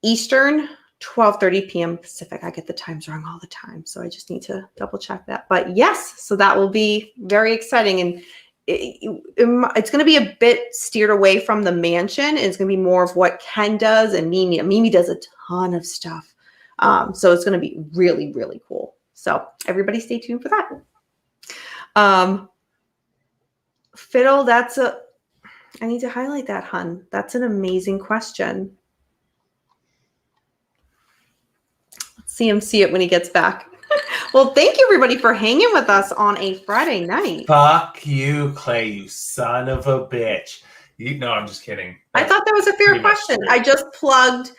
Eastern, 12:30 p.m. Pacific. I get the times wrong all the time, so I just need to double check that. But yes, so that will be very exciting, and it's going to be a bit steered away from the mansion. It's going to be more of what Ken does, and Mimi. Mimi does a ton of stuff, so it's going to be really, really cool. So everybody, stay tuned for that. Fiddle, I need to highlight that, hun. That's an amazing question. See him see it when he gets back. Well, thank you everybody for hanging with us on a Friday night. Fuck you, Clay, you son of a bitch. No, I'm just kidding. I thought that was a fair question. I just plugged,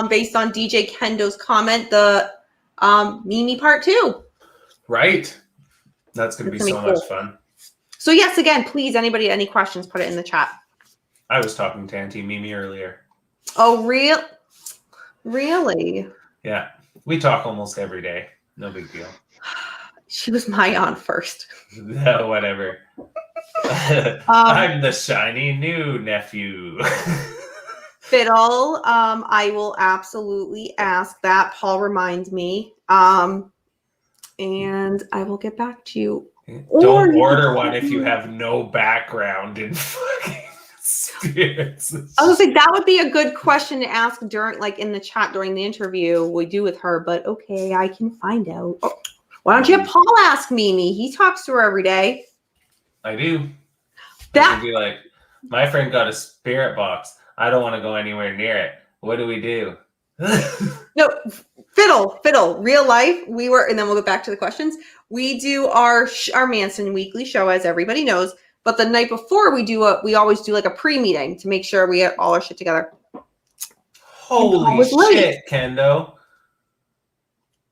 based on DJ Kendo's comment, the Mimi part 2. Right. That's going to be so much fun. So yes, again, please, anybody, any questions, put it in the chat. I was talking to Auntie Mimi earlier. Oh, really? Yeah. We talk almost every day. No big deal. She was my aunt first. No, whatever. I'm the shiny new nephew. Fiddle, I will absolutely ask that. Paul reminds me. And I will get back to you. Don't order one if you have no background in fucking spirits. I was like, that would be a good question to ask during, like, in the chat during the interview we do with her. But okay, I can find out. Oh, why don't you have Paul ask Mimi? He talks to her every day. I do. That would be like, my friend got a spirit box. I don't want to go anywhere near it. What do we do? No, Fiddle. Real life, and then we'll go back to the questions. We do our Manson weekly show, as everybody knows. But the night before, we always do like a pre-meeting to make sure we get all our shit together. Holy shit, Kendo.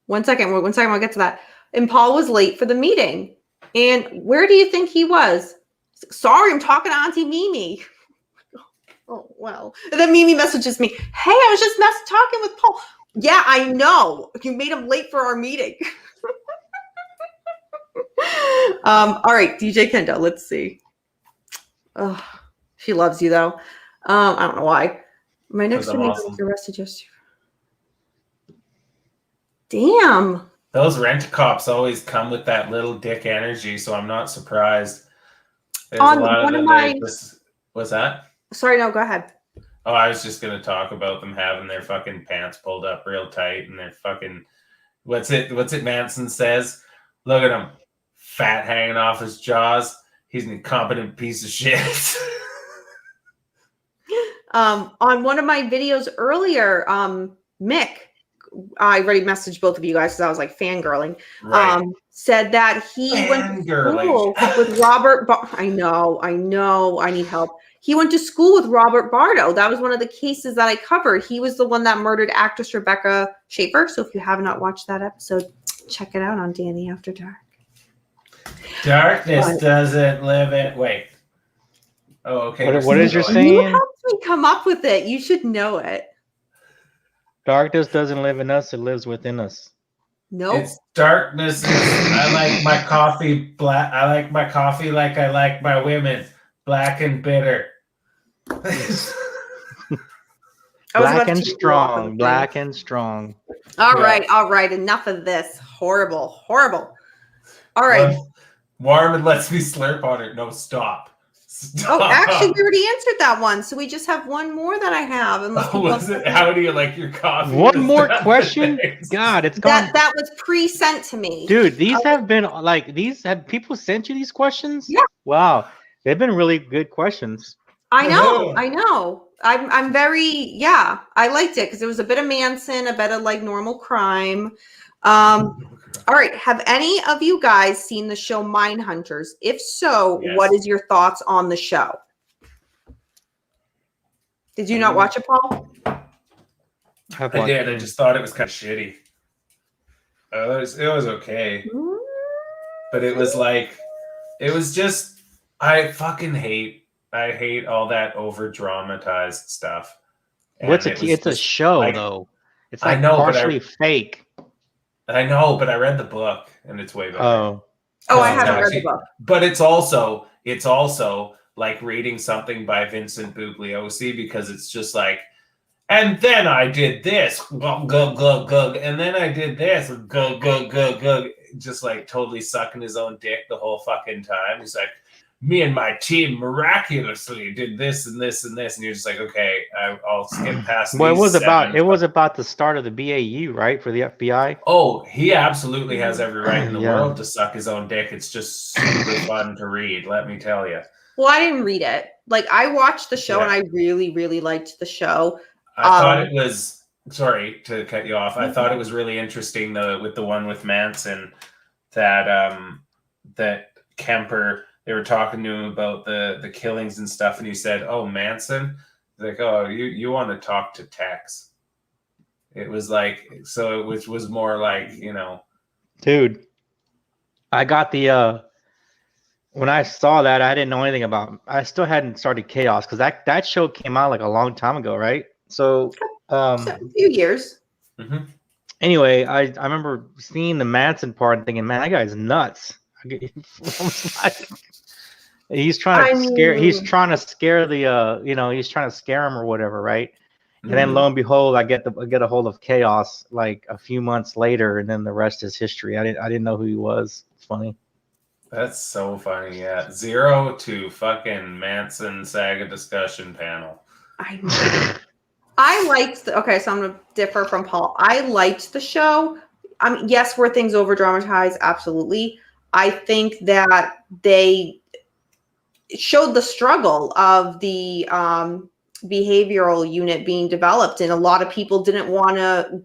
One second, we'll get to that. And Paul was late for the meeting. And where do you think he was? Sorry, I'm talking to Auntie Mimi. Oh, well. And then Mimi messages me, hey, I was just talking with Paul. Yeah, I know. You made him late for our meeting. All right, DJ Kendo, let's see. Oh, she loves you, though. I don't know why. My next door neighbor was arrested yesterday. Damn. Those rent-a-cops always come with that little dick energy, so I'm not surprised. There's a lot of them. What's that? Sorry, no, go ahead. Oh, I was just going to talk about them having their fucking pants pulled up real tight and their fucking... What's it Manson says? Look at him. Fat hanging off his jaws. He's an incompetent piece of shit. On one of my videos earlier, Mick, I already messaged both of you guys because I was like fangirling. Right. Said that he went to school with Robert. I know. I need help. He went to school with Robert Bardo. That was one of the cases that I covered. He was the one that murdered actress Rebecca Schaefer. So if you have not watched that episode, check it out on Danny After Dark. Darkness doesn't live in... Wait. Oh, okay. What is your saying? You helped me come up with it. You should know it. Darkness doesn't live in us; it lives within us. Nope. It's darkness. I like my coffee black. I like my coffee like I like my women, black and bitter. Black and strong. Black and strong. All right. Enough of this. Horrible. All right. Warm lets me slurp on it. No, stop. Oh, actually, we already answered that one. So we just have one more that I have. How do you like your coffee? One more question? God, it's gone. That was pre-sent to me. Dude, have people sent you these questions? Yeah. Wow. They've been really good questions. I know. I'm very, I liked it because it was a bit of Manson, a bit of like normal crime. All right. Have any of you guys seen the show Mindhunters? If so, yes. What is your thoughts on the show? Did you not watch it, Paul? I did. I just thought it was kind of shitty. It was okay. But it was just, I hate all that over dramatized stuff. It's a show though. It's like partially fake. I know, but I read the book and it's way better. Oh, I haven't read the book. But it's also like reading something by Vincent Bugliosi because it's just like, and then I did this, glug, glug, glug, and then I did this, glug, glug, glug, glug, just like totally sucking his own dick the whole fucking time. He's like, me and my team miraculously did this and this and this, and you're just like, okay, I'll skip past. Well, it was about the start of the BAU, right, for the FBI. Oh, he absolutely has every right in the world to suck his own dick. It's just super fun to read, let me tell you. Well, I didn't read it. Like, I watched the show and I really, really liked the show. I thought it was. Sorry to cut you off. I thought it was really interesting with the one with Manson that Kemper. They were talking to him about the killings and stuff, and he said, "Oh, Manson." Like, oh, you want to talk to Tex? It was like, so it was more like, dude. I got the when I saw that, I didn't know anything about. I still hadn't started Chaos because that show came out like a long time ago, right? So a few years. Mm-hmm. Anyway, I remember seeing the Manson part and thinking, man, that guy's nuts. He's trying to scare. He's trying to scare the. He's trying to scare him or whatever, right? And then lo and behold, I get a hold of Chaos like a few months later, and then the rest is history. I didn't know who he was. It's funny. That's so funny. Yeah, 0 to fucking Manson Saga discussion panel. I liked. Okay, so I'm gonna differ from Paul. I liked the show. I mean, yes, were things over dramatized? Absolutely. I think that they showed the struggle of the behavioral unit being developed, and a lot of people didn't want to.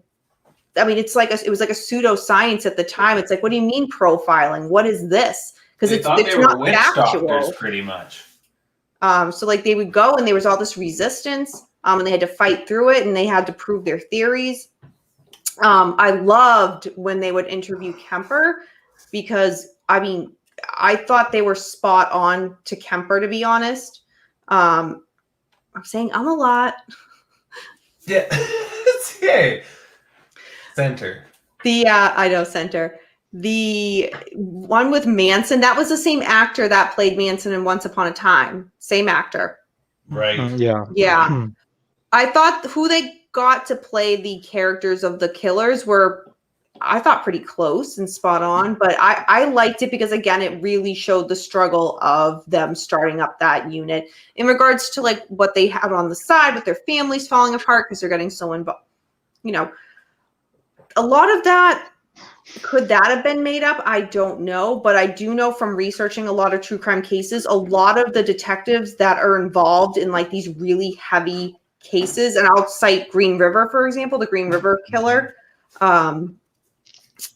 I mean, it was like a pseudoscience at the time. It's like, what do you mean profiling? What is this? Because it's not factual. Pretty much. So like they would go and there was all this resistance, and they had to fight through it, and they had to prove their theories. I loved when they would interview Kemper because, I mean, I thought they were spot on to Kemper, to be honest. I'm saying I'm a lot. Yeah. Okay. Center. I know, Center. The one with Manson, that was the same actor that played Manson in Once Upon a Time. Same actor. Right. Yeah. Yeah. I thought who they got to play the characters of the killers were, I thought, pretty close and spot on. But I liked it because, again, it really showed the struggle of them starting up that unit in regards to like what they had on the side with their families falling apart because they're getting so involved. You know, a lot of that, could that have been made up? I don't know, but I do know from researching a lot of true crime cases, a lot of the detectives that are involved in like these really heavy cases, and I'll cite Green River, for example, the Green River killer. Oh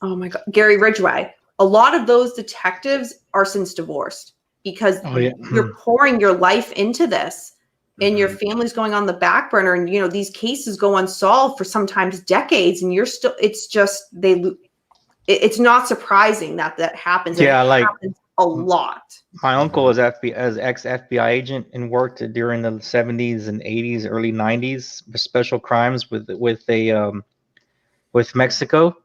my God, Gary Ridgway. A lot of those detectives are since divorced because you're pouring your life into this and your family's going on the back burner. And, you know, these cases go unsolved for sometimes decades and you're still, it's just, it's not surprising that that happens. Yeah, it happens a lot. My uncle was ex-FBI agent and worked during the 70s and 80s, early 90s for special crimes with Mexico.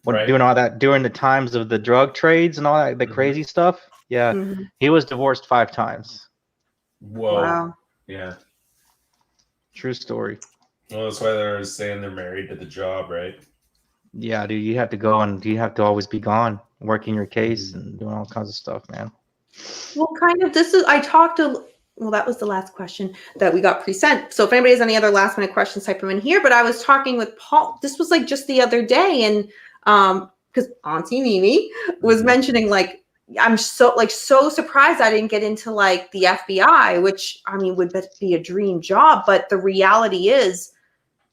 When doing all that during the times of the drug trades and all that, the crazy stuff. Yeah, he was divorced 5 times. Whoa. Wow. Yeah. True story. Well, that's why they're saying they're married to the job, right? Yeah, dude, you have to go and you have to always be gone, working your case and doing all kinds of stuff, man. Well, kind of, that was the last question that we got pre-sent. So if anybody has any other last minute questions, type them in here. But I was talking with Paul, this was like just the other day. And because Auntie Mimi was mentioning like, I'm so surprised I didn't get into like the FBI, which I mean, would be a dream job. But the reality is,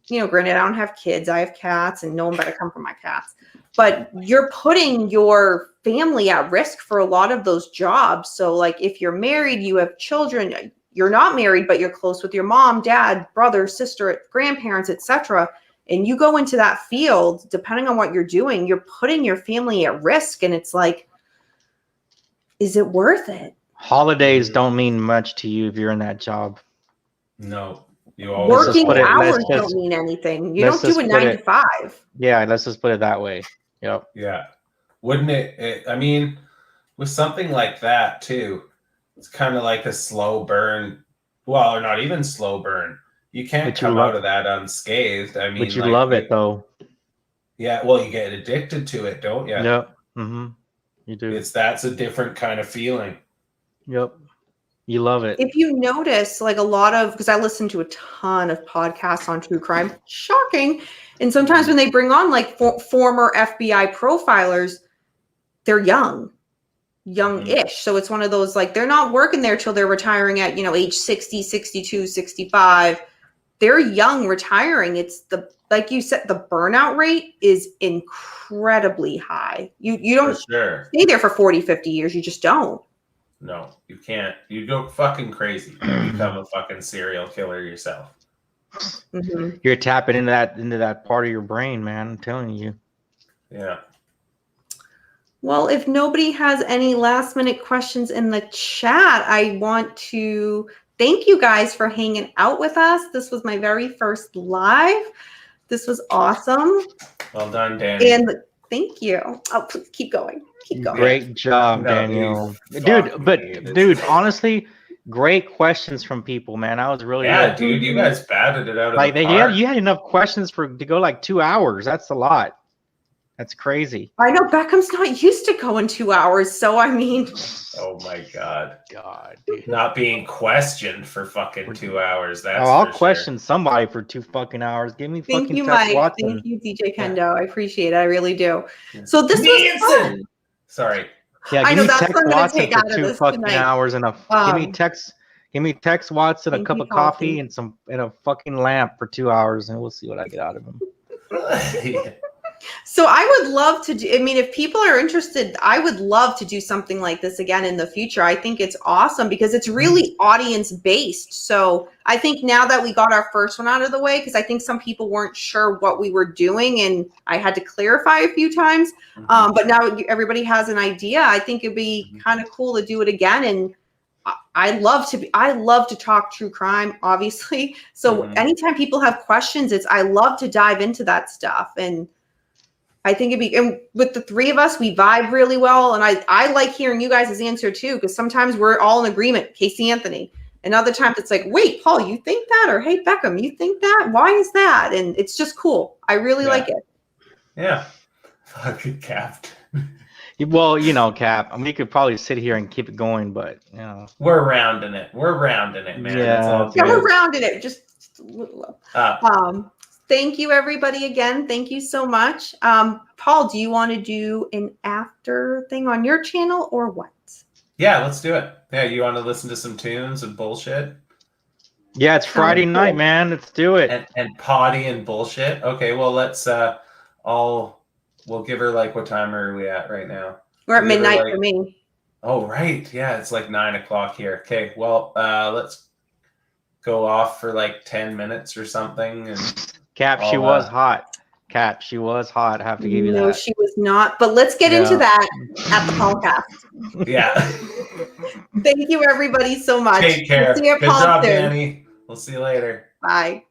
you know, granted, I don't have kids, I have cats, and no one better come from my cats. But you're putting your family at risk for a lot of those jobs. So like if you're married, you have children, you're not married, but you're close with your mom, dad, brother, sister, grandparents, etc. And you go into that field, depending on what you're doing, you're putting your family at risk. And it's like, is it worth it? Holidays don't mean much to you if you're in that job. No. Working hours don't mean anything. You don't do a 9 to 5. Yeah, let's just put it that way. Yep. Yeah. Wouldn't it? I mean, with something like that too, it's kind of like a slow burn. Well, or not even slow burn. You can't come out of that unscathed. I mean, but you love it though. Yeah. Well, you get addicted to it, don't you? Yep. You do. That's a different kind of feeling. Yep. You love it. If you notice, like a lot of, because I listen to a ton of podcasts on true crime, shocking. And sometimes when they bring on like former FBI profilers, they're young-ish. So it's one of those, like, they're not working there till they're retiring at, you know, age 60, 62, 65. They're young retiring. It's like you said, the burnout rate is incredibly high. You don't stay there for 40, 50 years. You just don't. No, you can't. You go fucking crazy. You become a fucking serial killer yourself. You're tapping into that part of your brain, man. I'm telling you. Yeah. Well, if nobody has any last minute questions in the chat, I want to thank you guys for hanging out with us. This was my very first live. This was awesome. Well done, Danny. And thank you. Oh, please keep going. Keep going. Great job, Daniel. Dude, honestly, great questions from people, man. I was really good. Dude, you guys batted it out of the park. You had enough questions to go like 2 hours. That's a lot. That's crazy. I know Beckham's not used to going 2 hours, so I mean. Oh my God, dude. Not being questioned for fucking 2 hours. That's I'll question somebody for 2 fucking hours. Give me Thank fucking you, Tex Mike. Watson. Thank you, DJ Kendo. I appreciate it. I really do. So this was fun. Sorry. Yeah, give me Tex Watson for 2 fucking hours and give me Tex Watson, a cup of coffee and a fucking lamp for 2 hours, and we'll see what I get out of him. So I would love to do, I mean, if people are interested, I would love to do something like this again in the future. I think it's awesome because it's really audience based. So I think now that we got our first one out of the way, because I think some people weren't sure what we were doing and I had to clarify a few times. But now everybody has an idea. I think it'd be kind of cool to do it again. And I love to talk true crime, obviously. So anytime people have questions, I love to dive into that stuff. And I think and with the three of us, we vibe really well. And I like hearing you guys' answer too, because sometimes we're all in agreement, Casey Anthony. And other times it's like, wait, Paul, you think that? Or hey, Beckham, you think that? Why is that? And it's just cool. I really like it. Yeah. Fucking Cap. Well, you know, Cap, we could probably sit here and keep it going, but, you know. We're rounding it, man. Yeah, that's all yeah, good. we're rounding it. Just a little low. Thank you, everybody, again. Thank you so much. Paul, do you want to do an after thing on your channel or what? Yeah, let's do it. Yeah, you want to listen to some tunes and bullshit? Yeah, it's Friday night, man. Let's do it. And potty and bullshit. Okay, well, let's we'll give her like, what time are we at right now? We're at midnight for me. Oh, right. Yeah, it's like 9 o'clock here. Okay, well, let's go off for like 10 minutes or something. And Cap, she was hot. Cap, she was hot. I have to give you that. No, she was not. But let's get into that at the podcast. Yeah. Thank you, everybody, so much. Take care. We'll see you, Good Paul, job, soon. Danny. We'll see you later. Bye.